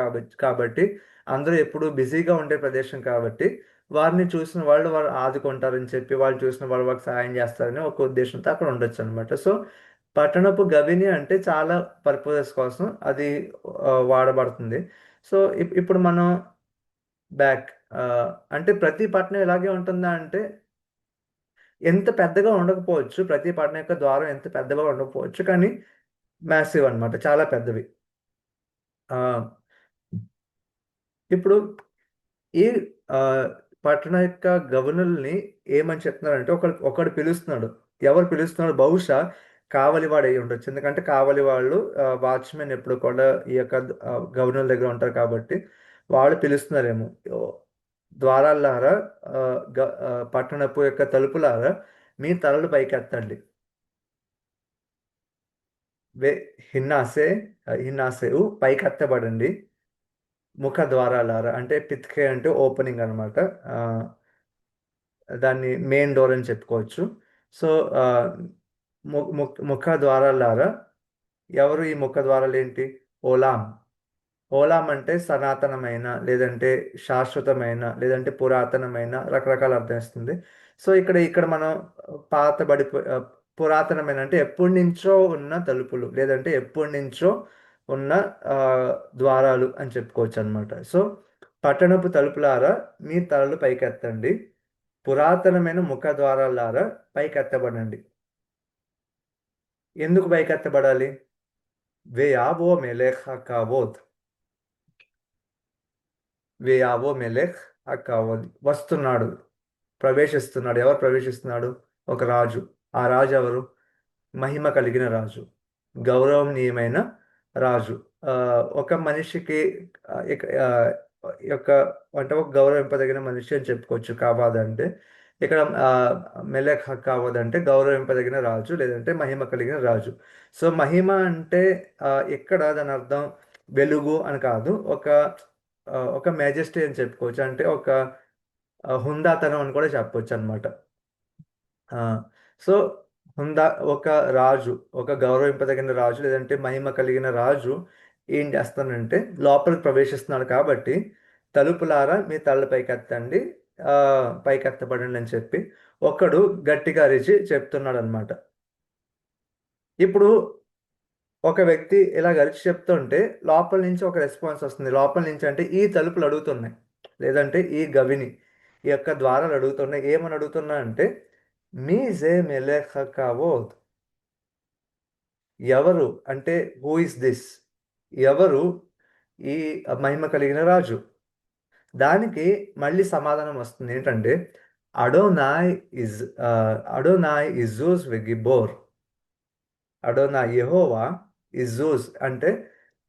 కాబట్టి అందరూ ఎప్పుడూ బిజీగా ఉండే ప్రదేశం కాబట్టి వారిని చూసిన వాళ్ళు ఆదుకుంటారని చెప్పి, వాళ్ళు చూసిన వాళ్ళు వాళ్ళకి సహాయం చేస్తారని ఒక ఉద్దేశంతో అక్కడ ఉండొచ్చనమాట. సో, పట్టణపు గవిని అంటే చాలా పర్పసెస్ కోసం అది వాడబడుతుంది. సో, ఇప్పుడు మనం బ్యాక్ అంటే ప్రతి పట్టణం ఇలాగే ఉంటుందా అంటే ఎంత పెద్దగా ఉండకపోవచ్చు. ప్రతి పట్టణం యొక్క ద్వారం ఎంత పెద్దగా ఉండకపోవచ్చు. కానీ మాసివ్ అన్నమాట. చాలా పెద్దవి. ఆహ్, ఇప్పుడు ఈ ఆహ్, పట్టణం యొక్క గవర్నర్‌ని ఏమని చెప్తున్నారంటే ఒకడు పిలుస్తున్నాడు. ఎవరు పిలుస్తున్నాడు? బహుశా కావలివాడు అయ్యుండొచ్చు. ఎందుకంటే కావలి వాళ్ళు వాచ్‌మెన్ ఎప్పుడు కూడా ఈ యొక్క గవర్నర్ దగ్గర ఉంటారు కాబట్టి వాళ్ళు పిలుస్తున్నారేమో. ఓహ్! ద్వారాల్లారా పట్టణపు యొక్క తలుపులారా మీ తలలు పైకెత్తండి. వే హిన్నాసే హిన్నాసేవు పైకెత్తబడండి. ముఖ ద్వారాలారా అంటే పిత్కే అంటే ఓపెనింగ్ అనమాట. దాన్ని మెయిన్ డోర్ అని చెప్పుకోవచ్చు. సో ఆ, ముఖ ద్వారాలారా, ఎవరు ఈ ముఖ ద్వారాలు ఏంటి? ఓలాం. ఓలాం అంటే సనాతనమైన, లేదంటే శాశ్వతమైన, లేదంటే పురాతనమైన, రకరకాల అర్థం ఇస్తుంది. సో ఇక్కడ మనం పాతబడిపో పురాతనమైన అంటే ఎప్పటి నుంచో ఉన్న తలుపులు, లేదంటే ఎప్పటి నుంచో ఉన్న ఆ, ద్వారాలు అని చెప్పుకోవచ్చు అనమాట. సో పట్టణపు తలుపులారా మీ తలలు పైకెత్తండి, పురాతనమైన ముఖ ద్వారాలారా పైకెత్తబడండి. ఎందుకు పైకెత్తబడాలి? వేయావో మెలేఖ కావోత్. వేయావో మెలెక్ అక్కావోద్ వస్తున్నాడు, ప్రవేశిస్తున్నాడు. ఎవరు ప్రవేశిస్తున్నాడు? ఒక రాజు. ఆ రాజు ఎవరు? మహిమ కలిగిన రాజు, గౌరవనీయమైన రాజు. ఆ, ఒక మనిషికి యొక్క అంటే ఒక గౌరవింపదగిన మనిషి అని చెప్పుకోవచ్చు కావాద్ అంటే. ఇక్కడ మెలెక్ హక్కావద్ అంటే గౌరవింపదగిన రాజు, లేదంటే మహిమ కలిగిన రాజు. సో మహిమ అంటే ఇక్కడ దాని అర్థం వెలుగు అని కాదు, ఒక మెజెస్టీ అని చెప్పుకోవచ్చు. అంటే ఒక హుందాతనం అని కూడా చెప్పొచ్చు అనమాట. ఆ, సో హుందా ఒక రాజు, ఒక గౌరవింపదగిన రాజు, లేదంటే మహిమ కలిగిన రాజు ఏం చేస్తానంటే లోపలికి ప్రవేశిస్తున్నాడు కాబట్టి తలుపులారా మీ తలలు పైకెత్తండి, ఆ, పైకెత్తబడండి అని చెప్పి ఒకడు గట్టిగా అరిచి చెప్తున్నాడు అనమాట. ఇప్పుడు ఒక వ్యక్తి ఇలా అరిచి చెప్తుంటే లోపల నుంచి ఒక రెస్పాన్స్ వస్తుంది. లోపల నుంచి అంటే ఈ తలుపులు అడుగుతున్నాయి, లేదంటే ఈ గవిని, ఈ యొక్క ద్వారాలు అడుగుతున్నాయి. ఏమని అడుగుతున్నా అంటే మీజే మెలేఖ కావోద్. ఎవరు అంటే హూ ఇస్ దిస్? ఎవరు ఈ మహిమ కలిగిన రాజు? దానికి మళ్ళీ సమాధానం వస్తుంది ఏంటంటే అడోనాయ్ ఇజ్ అడోనాయ్ ఇజూస్ వెగిబోర్. అడోనా యెహోవా, ఇజ్జూస్ అంటే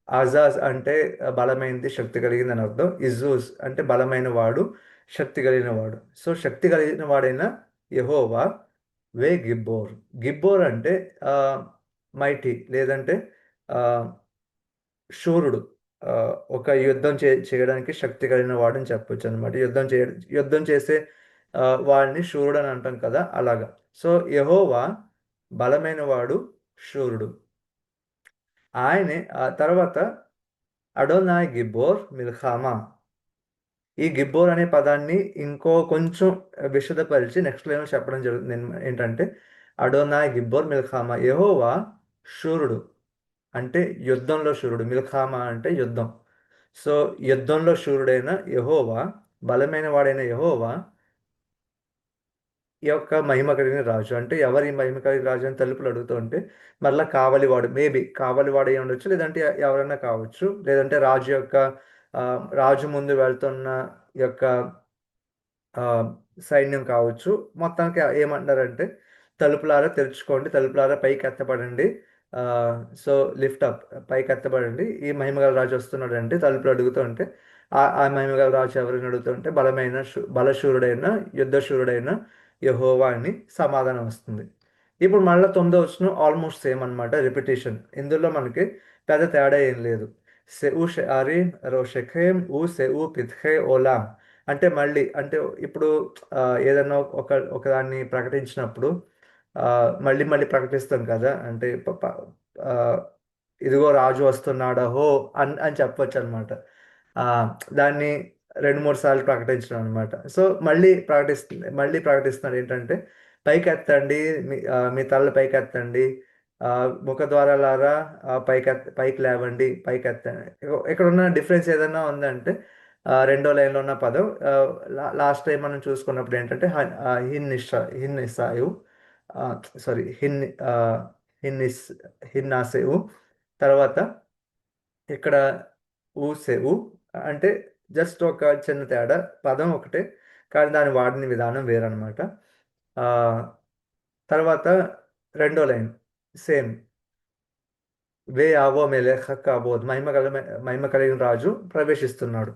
ఆజాజ్ అంటే బలమైనది, శక్తి కలిగింది అని అర్థం. ఇజ్జూస్ అంటే బలమైన వాడు, శక్తి కలిగిన వాడు. సో శక్తి కలిగిన వాడైన యెహోవా వే గిబ్బోర్. గిబ్బోర్ అంటే మైటీ, లేదంటే ఆ, శూరుడు. ఆ, ఒక యుద్ధం చేయడానికి శక్తి కలిగిన వాడని చెప్పొచ్చు అనమాట. యుద్ధం చేసే వాడిని శూరుడు అని అంటాం కదా, అలాగా. సో యెహోవా బలమైన వాడు, శూరుడు. ఆయనే ఆ తర్వాత అడోనాయ్ గిబ్బోర్ మిల్ఖామా. ఈ గిబ్బోర్ అనే పదాన్ని ఇంకో కొంచెం విశదపరిచి నెక్స్ట్ లైన్ చెప్పడం జరుగుతుంది. ఏంటంటే అడోనాయ్ గిబ్బోర్ మిల్ఖామా, యెహోవా శూరుడు అంటే యుద్ధంలో శూరుడు, మిల్ఖామా అంటే యుద్ధం. సో యుద్ధంలో శూరుడైన యెహోవా, బలమైన వాడైన యెహోవా ఈ యొక్క మహిమ కలిగిన రాజు. అంటే ఎవరు ఈ మహిమ కలిగిన రాజు అని తలుపులు అడుగుతూ ఉంటే మళ్ళీ కావలివాడు, మేబీ కావలివాడు అయి ఉండొచ్చు, లేదంటే ఎవరైనా కావచ్చు, లేదంటే రాజు యొక్క ఆ, రాజు ముందు వెళ్తున్న యొక్క ఆ, సైన్యం కావచ్చు. మొత్తానికి ఏమంటున్నారంటే తలుపులారా తెరుచుకోండి, తలుపులారా పైకి ఎత్తబడండి. ఆ, సో లిఫ్ట్ అప్, పైకి ఎత్తబడండి, ఈ మహిమగల రాజు వస్తున్నాడు అంటే తలుపులు అడుగుతూ ఉంటే ఆ మహిమగల రాజు ఎవరిని అడుగుతూ ఉంటే బలశూరుడైన, యుద్ధశూరుడైన యెహోవా అని సమాధానం వస్తుంది. ఇప్పుడు మళ్ళీ 9వ వచనం ఆల్మోస్ట్ సేమ్ అన్నమాట, రిపిటేషన్. ఇందులో మనకి పెద్ద తేడా ఏం లేదు. సెఊ షెఆరిం రోషెఖేం ఊ సెఊ పిత్హే ఓలాం. అంటే మళ్ళీ అంటే ఇప్పుడు ఆ, ఏదైనా ఒకదాన్ని ప్రకటించినప్పుడు ఆ, మళ్ళీ మళ్ళీ ప్రకటిస్తాం కదా. అంటే ఆ, ఇదిగో రాజు వస్తున్నాడా హో అని చెప్పొచ్చు అనమాట. దాన్ని రెండు మూడు సార్లు ప్రకటించడం అనమాట. సో మళ్ళీ ప్రకటిస్తున్నాడు ఏంటంటే పైకెత్తండి, మీ తలలు పైకెత్తండి, ముఖద్వారాలారా పైకి లేవండి, పైకెత్తండి. ఇక్కడ ఉన్న డిఫరెన్స్ ఏదైనా ఉందంటే రెండో లైన్లో ఉన్న పదం లాస్ట్ టైం మనం చూసుకున్నప్పుడు ఏంటంటే హిన్ ఇస్సాయు, సారీ ఆ, హిన్ హిన్నాసేవు. తర్వాత ఇక్కడ ఊసేవు అంటే జస్ట్ ఒక చిన్న తేడా, పదం ఒకటే కానీ దాని వాడిన విధానం వేరనమాట. ఆ, తర్వాత రెండో లైన్ సేమ్. వే ఆవో మేలే హక్ ఆబోద్, మహిమ కలిగిన రాజు ప్రవేశిస్తున్నాడు.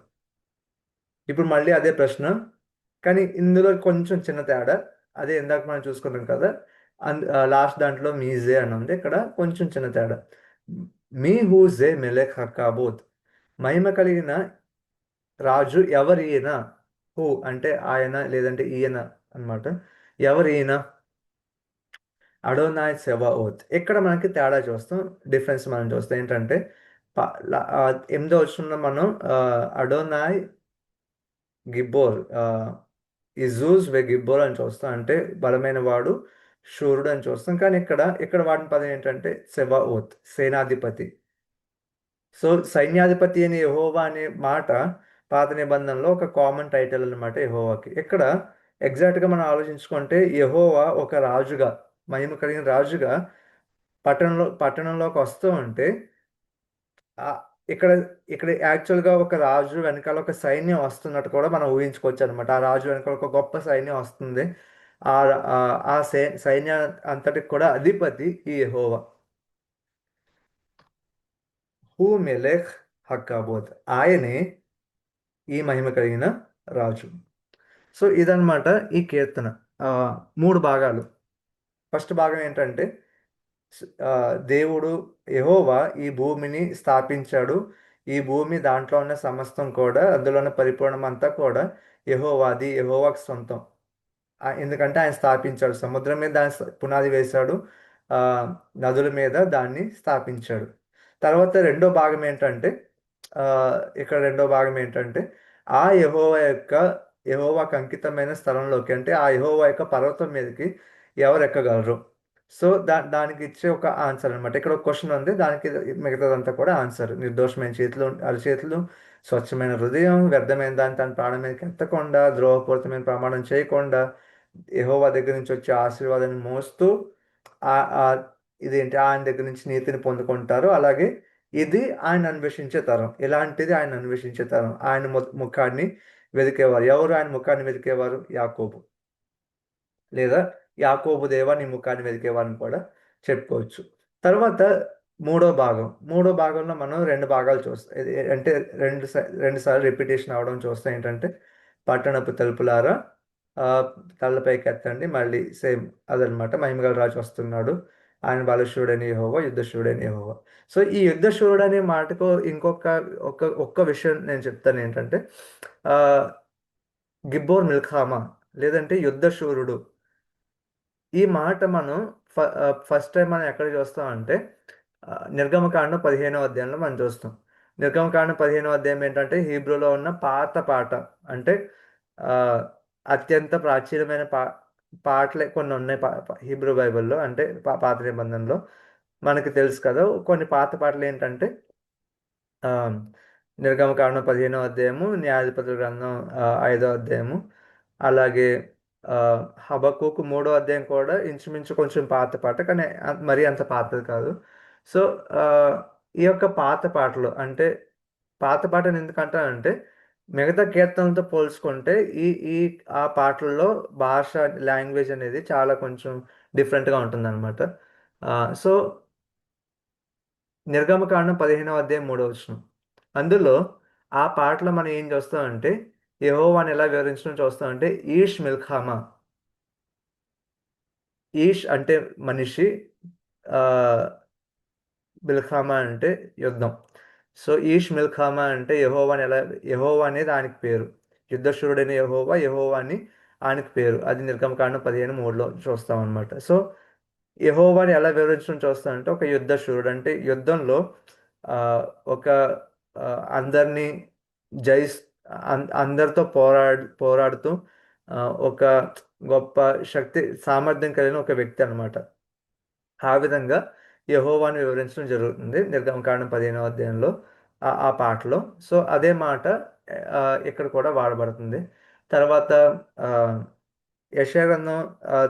ఇప్పుడు మళ్ళీ అదే ప్రశ్న, కానీ ఇందులో కొంచెం చిన్న తేడా. అదే ఇందాక మనం చూసుకున్నాం కదా, లాస్ట్ దాంట్లో మీజే అని ఉంది, ఇక్కడ కొంచెం చిన్న తేడా. మీ హూజే మెలెక్ హక్కాబోత్, మహిమ కలిగిన రాజు ఎవరీయన. హూ అంటే ఆయన లేదంటే ఈయన అన్నమాట. ఎవరు ఈయన? అడోనాయ్ సెబాఓత్. ఇక్కడ మనకి తేడా చూస్తాం, డిఫరెన్స్ మనం చూస్తాం ఏంటంటే, ఎనిమిదో వచనంలో మనం అడోనాయ్ గిబ్బోర్, ఇజూస్ వె గిబ్బోర్ అని చూస్తాం, అంటే బలమైన వాడు, శూరుడు అని చూస్తాం. కానీ ఇక్కడ వాడిన పదం ఏంటంటే సెబాఓత్, సేనాధిపతి. సో సైన్యాధిపతి అని యెహోవా అనే మాట పాత నిబంధనలో ఒక కామన్ టైటిల్ అన్నమాట యెహోవాకి. ఇక్కడ ఎగ్జాక్ట్గా మనం ఆలోచించుకుంటే యెహోవా ఒక రాజుగా, మహిమ కలిగిన రాజుగా పట్టణంలోకి వస్తూ ఉంటే, ఆ, ఇక్కడ ఇక్కడ యాక్చువల్గా ఒక రాజు వెనకాల ఒక సైన్యం వస్తున్నట్టు కూడా మనం ఊహించుకోవచ్చు అనమాట. ఆ రాజు వెనకాల ఒక గొప్ప సైన్యం వస్తుంది. ఆ ఆ ఆ సైన్య అంతటికి కూడా అధిపతి ఈ యెహోవా. హూ మెలెక్ హక్కాబోత్, ఆయనే ఈ మహిమ కలిగిన రాజు. సో ఇదన్నమాట ఈ కీర్తన. ఆ, మూడు భాగాలు. ఫస్ట్ భాగం ఏంటంటే, ఆ, దేవుడు యెహోవా ఈ భూమిని స్థాపించాడు. ఈ భూమి దాంట్లో ఉన్న సమస్తం కూడా, అందులో ఉన్న పరిపూర్ణం అంతా కూడా యెహోవాది, యెహోవాకి సొంతం. ఎందుకంటే ఆయన స్థాపించాడు, సముద్రం మీద దాని పునాది వేశాడు, ఆ, నదుల మీద దాన్ని స్థాపించాడు. తర్వాత రెండో భాగం ఏంటంటే, ఆ, ఇక్కడ రెండో భాగం ఏంటంటే, ఆ యెహోవాకు అంకితమైన స్థలంలోకి, అంటే ఆ యెహోవా యొక్క పర్వతం మీదకి ఎవరు ఎక్కగలరు? సో దానికి ఇచ్చే ఒక ఆన్సర్ అనమాట. ఇక్కడ ఒక క్వశ్చన్ ఉంది, దానికి మిగతాదంతా కూడా ఆన్సర్. నిర్దోషమైన చేతులు, అరచేతులు, స్వచ్ఛమైన హృదయం, వ్యర్థమైన దాన్ని తన ప్రాణం మీదకి ఎత్తకుండా, ద్రోహపూరితమైన ప్రమాణం చేయకుండా, యెహోవా దగ్గర నుంచి వచ్చే ఆశీర్వాదాన్ని మోస్తూ, ఆ ఆ ఇదేంటి, ఆయన దగ్గర నుంచి నీతిని పొందుకుంటారు. అలాగే ఇది ఆయన అన్వేషించే తరం. ఇలాంటిది ఆయన అన్వేషించే తరం. ఆయన ముఖాన్ని వెతికేవారు. ఎవరు ఆయన ముఖాన్ని వెతికేవారు? యాకోబు, లేదా యాకోబు దేవా నీ ముఖాన్ని వెతికేవారని కూడా చెప్పుకోవచ్చు. తర్వాత మూడో భాగంలో మనం రెండు భాగాలు చూస్తాం. అంటే రెండు సార్లు రిపిటేషన్ అవడం చూస్తాం. ఏంటంటే, పట్టణపు తలుపులారా, ఆ, తలపైకి ఎత్తండి. మళ్ళీ సేమ్ అదనమాట, మహిమగల రాజు వస్తున్నాడు, ఆయన బలశూరుడని యెహోవా, యుద్ధశూరుడని యెహోవా. సో ఈ యుద్ధశూరుడు అనే మాటకు ఇంకొక ఒక్క విషయం నేను చెప్తాను ఏంటంటే, ఆ, గిబ్బోర్ మిల్ఖామా, లేదంటే యుద్ధశూరుడు. ఈ మాట మనం ఫస్ట్ టైం మనం ఎక్కడ చూస్తామంటే, నిర్గమకాండం 15వ అధ్యాయంలో మనం చూస్తాం. నిర్గమకాండం 15వ అధ్యాయం ఏంటంటే, హీబ్రూలో ఉన్న పాత పాట. అంటే ఆ, అత్యంత ప్రాచీనమైన పాటలే కొన్ని ఉన్నాయి హీబ్రూ బైబిల్లో, అంటే పాత నిబంధనలో. మనకి తెలుసు కదా, కొన్ని పాత పాటలు ఏంటంటే, ఆ, నిర్గమకాండం 15వ అధ్యాయము, న్యాయాధిపతుల గ్రంథం 5వ అధ్యాయము, అలాగే ఆ, హబక్కూకు 3వ అధ్యాయం కూడా ఇంచుమించు కొంచెం పాత పాట, కానీ మరీ అంత పాతది కాదు. సో ఆ, ఈ యొక్క పాత పాటలు అంటే, పాత పాటను ఎందుకంటానంటే, మిగతా కీర్తనలతో పోల్చుకుంటే ఈ ఈ ఆ పాటల్లో భాష, లాంగ్వేజ్ అనేది చాలా కొంచెం డిఫరెంట్గా ఉంటుందన్నమాట. సో నిర్గమకాండం 15వ అధ్యాయం 3వ వచనం, అందులో ఆ పాటలో మనం ఏం చూస్తామంటే, యెహోవాని ఎలా వివరించడం చూస్తామంటే, ఈష్ మిల్ఖామా. ఈష్ అంటే మనిషి, ఆ, మిల్ఖామా అంటే యుద్ధం. సో ఈష్ మిల్ఖామా అంటే యెహోవా అనేది ఆయనకి పేరు. యుద్ధశూరుడైన యెహోవా, యెహోవా అని ఆయనకి పేరు. అది నిర్గమకాండం 15:3లో చూస్తాం అనమాట. సో యెహోవాని ఎలా వివరించడం చూస్తామంటే, ఒక యుద్ధశూరుడు అంటే యుద్ధంలో ఆ, ఒక ఆ, అందరినీ జయిస్ అందరితో పోరాడుతూ, ఆ, ఒక గొప్ప శక్తి సామర్థ్యం కలిగిన ఒక వ్యక్తి అనమాట. ఆ విధంగా యెహోవాను వివరించడం జరుగుతుంది నిర్గమకాండం 15వ అధ్యాయంలో, ఆ పాటలో. సో అదే మాట ఆ, ఇక్కడ కూడా వాడబడుతుంది. తర్వాత ఆ, యెషయా గ్రంథం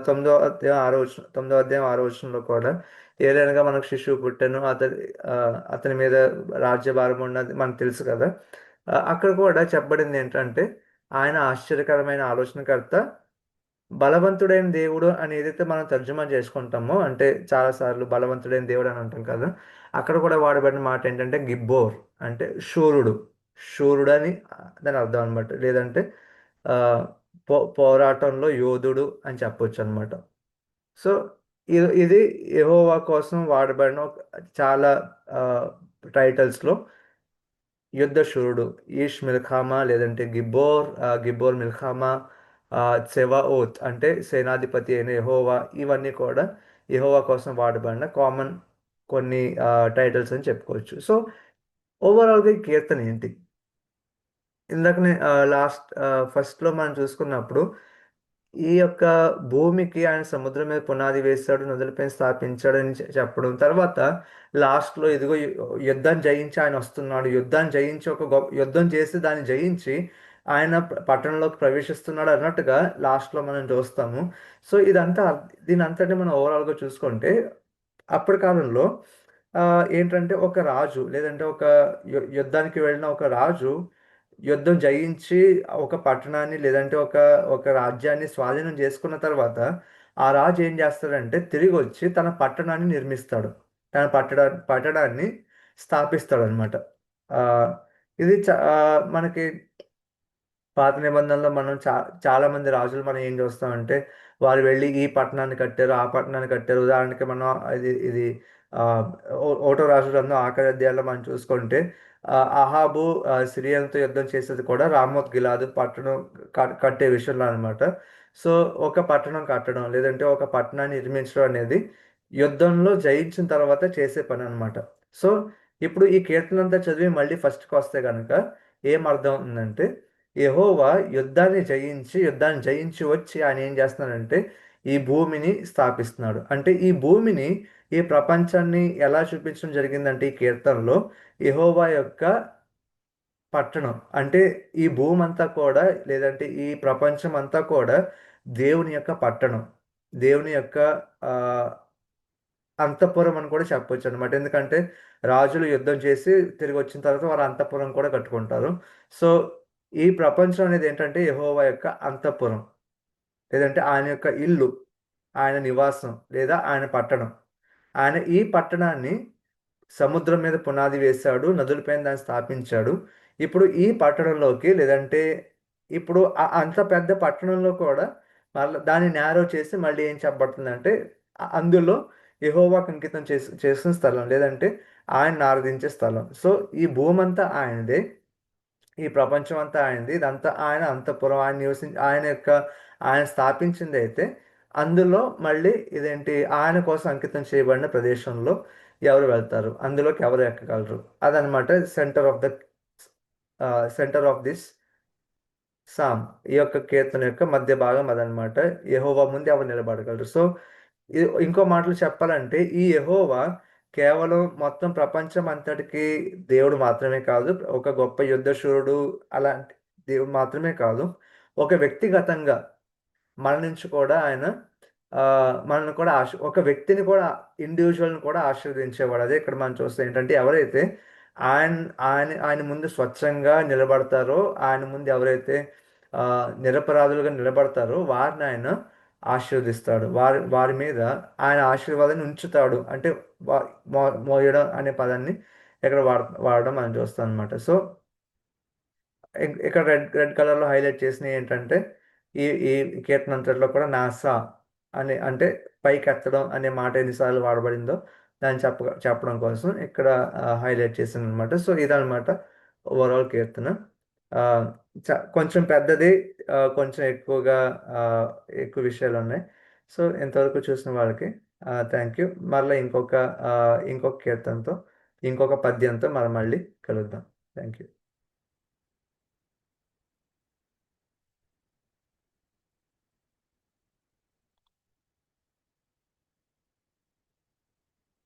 9వ అధ్యాయం 6వ వచనంలో కూడా, ఏలైనగా మనకు శిశువు పుట్టెను, అతని మీద రాజ్యభారం ఉన్నది మనకు తెలుసు కదా. అక్కడ కూడా చెప్పబడింది ఏంటంటే, ఆయన ఆశ్చర్యకరమైన ఆలోచనకర్త, బలవంతుడైన దేవుడు అని ఏదైతే మనం తర్జుమా చేసుకుంటామో, అంటే చాలాసార్లు బలవంతుడైన దేవుడు అని అంటాం కదా, అక్కడ కూడా వాడబడిన మాట ఏంటంటే గిబ్బోర్, అంటే శూరుడు. శూరుడు అని దాని అర్థం అనమాట. లేదంటే ఆ, పోరాటంలో యోధుడు అని చెప్పొచ్చు అనమాట. సో ఇది యెహోవా కోసం వాడబడిన చాలా టైటిల్స్లో యుద్ధశూరుడు, ఈష్ మిల్ఖామా లేదంటే గిబ్బోర్, గిబ్బోర్ మిల్ఖామా, సెవాఓత్ అంటే సేనాధిపతి అయిన యెహోవా, ఇవన్నీ కూడా యెహోవా కోసం వాడబడిన కామన్ కొన్ని టైటిల్స్ అని చెప్పుకోవచ్చు. సో ఓవరాల్గా ఈ కీర్తన ఏంటి? ఇందాకనే ఫస్ట్లో మనం చూసుకున్నప్పుడు ఈ యొక్క భూమికి ఆయన సముద్రం మీద పునాది వేశాడు, నదులపై స్థాపించాడని చెప్పడం. తర్వాత లాస్ట్లో ఇదిగో యుద్ధాన్ని జయించి ఆయన వస్తున్నాడు, యుద్ధాన్ని జయించి ఒక గొప్ప యుద్ధం చేసి దాన్ని జయించి ఆయన పట్టణంలోకి ప్రవేశిస్తున్నాడు అన్నట్టుగా లాస్ట్లో మనం చూస్తాము. సో ఇదంతా దీని అంతటి మనం ఓవరాల్గా చూసుకుంటే అప్పటి కాలంలో ఏంటంటే ఒక రాజు లేదంటే ఒక యుద్ధానికి వెళ్ళిన ఒక రాజు యుద్ధం జయించి ఒక పట్టణాన్ని లేదంటే ఒక ఒక రాజ్యాన్ని స్వాధీనం చేసుకున్న తర్వాత ఆ రాజు ఏం చేస్తాడంటే తిరిగి వచ్చి తన పట్టణాన్ని నిర్మిస్తాడు, తన పట్టణాన్ని స్థాపిస్తాడు అనమాట. ఇది మనకి పాత నిబంధనలో మనం చాలా మంది రాజులు మనం ఏం చూస్తామంటే వారు వెళ్ళి ఈ పట్టణాన్ని కట్టారు, ఆ పట్టణాన్ని కట్టారు. ఉదాహరణకి మనం ఇది ఆ, ఓటో రాజు గ్రంథం ఆఖరి అధ్యాయంలో మనం చూసుకుంటే అహాబు సిరియన్తో యుద్ధం చేసేది కూడా రామోత్ గిలాదు పట్టణం కట్టే విషయంలో అనమాట. సో ఒక పట్టణం కట్టడం లేదంటే ఒక పట్టణాన్ని నిర్మించడం అనేది యుద్ధంలో జయించిన తర్వాత చేసే పని అనమాట. సో ఇప్పుడు ఈ కీర్తన అంతా చదివి మళ్ళీ ఫస్ట్కి వస్తే కనుక ఏం అర్థం ఉందంటే యెహోవా యుద్ధాన్ని జయించి వచ్చి ఆయన ఏం చేస్తున్నాడంటే ఈ భూమిని స్థాపిస్తున్నాడు. అంటే ఈ భూమిని ఈ ప్రపంచాన్ని ఎలా చూపించడం జరిగిందంటే ఈ కీర్తనలో యెహోవా యొక్క పట్టణం అంటే ఈ భూమి అంతా కూడా లేదంటే ఈ ప్రపంచం అంతా కూడా దేవుని యొక్క పట్టణం, దేవుని యొక్క ఆ, అంతఃపురం అని కూడా చెప్పొచ్చు అనమాట. ఎందుకంటే రాజులు యుద్ధం చేసి తిరిగి వచ్చిన తర్వాత వారు అంతఃపురం కూడా కట్టుకుంటారు. సో ఈ ప్రపంచం అనేది ఏంటంటే యెహోవా యొక్క అంతఃపురం లేదంటే ఆయన యొక్క ఇల్లు, ఆయన నివాసం లేదా ఆయన పట్టణం. ఆయన ఈ పట్టణాన్ని సముద్రం మీద పునాది వేశాడు, నదులపైన దాన్ని స్థాపించాడు. ఇప్పుడు ఈ పట్టణంలోకి లేదంటే ఇప్పుడు అంత పెద్ద పట్టణంలో కూడా మళ్ళీ దాన్ని నేరో చేసి మళ్ళీ ఏం చెప్పబడుతుందంటే అందులో యెహోవాకు అంకితం చేసిన స్థలం లేదంటే ఆయన ఆరాధించే స్థలం. సో ఈ భూమి అంతా ఆయనదే, ఈ ప్రపంచం అంతా ఆయనది, ఇదంతా ఆయన అంతఃపురం, ఆయన యొక్క ఆయన స్థాపించింది అయితే అందులో మళ్ళీ ఇదేంటి ఆయన కోసం అంకితం చేయబడిన ప్రదేశంలో ఎవరు వెళ్తారు, అందులోకి ఎవరు ఎక్కగలరు, అదనమాట సెంటర్ ఆఫ్ దిస్ సామ్. ఈ యొక్క కీర్తన యొక్క మధ్య భాగం అదనమాట. యెహోవా ముందు ఎవరు నిలబడగలరు. సో ఇంకో మాటలు చెప్పాలంటే ఈ యెహోవా కేవలం మొత్తం ప్రపంచం అంతటికి దేవుడు మాత్రమే కాదు, ఒక గొప్ప యుద్ధశూరుడు అలాంటి దేవుడు మాత్రమే కాదు, ఒక వ్యక్తిగతంగా మన నుంచి కూడా ఆయన మనల్ని కూడా ఒక వ్యక్తిని కూడా ఇండివిజువల్ని కూడా ఆశీర్వదించేవాడు. అదే ఇక్కడ మనం చూస్తే ఏంటంటే ఎవరైతే ఆయన ఆయన ముందు స్వచ్ఛంగా నిలబడతారో, ఆయన ముందు ఎవరైతే నిరపరాధులుగా నిలబడతారో వారిని ఆయన ఆశీర్వదిస్తాడు, వారి వారి మీద ఆయన ఆశీర్వాదాన్ని ఉంచుతాడు. అంటే మోయడం అనే పదాన్ని ఇక్కడ వాడడం మనం చూస్తాం అనమాట. సో ఇక్కడ రెడ్ రెడ్ కలర్లో హైలైట్ చేసినవి ఏంటంటే ఈ కీర్తన అంతట్లో కూడా నాసా అని అంటే పైకి ఎత్తడం అనే మాట ఎన్నిసార్లు వాడబడిందో దాన్ని చెప్పడం కోసం ఇక్కడ హైలైట్ చేసింది అనమాట. సో ఇదనమాట ఓవరాల్ కీర్తన. ఆ, కొంచెం పెద్దది, కొంచెం ఆ, ఎక్కువ విషయాలు ఉన్నాయి. సో ఇంతవరకు చూసిన వాళ్ళకి థ్యాంక్ యూ. మళ్ళీ ఇంకొక కీర్తనతో ఇంకొక పద్యంతో మనం మళ్ళీ కలుద్దాం. Thank you.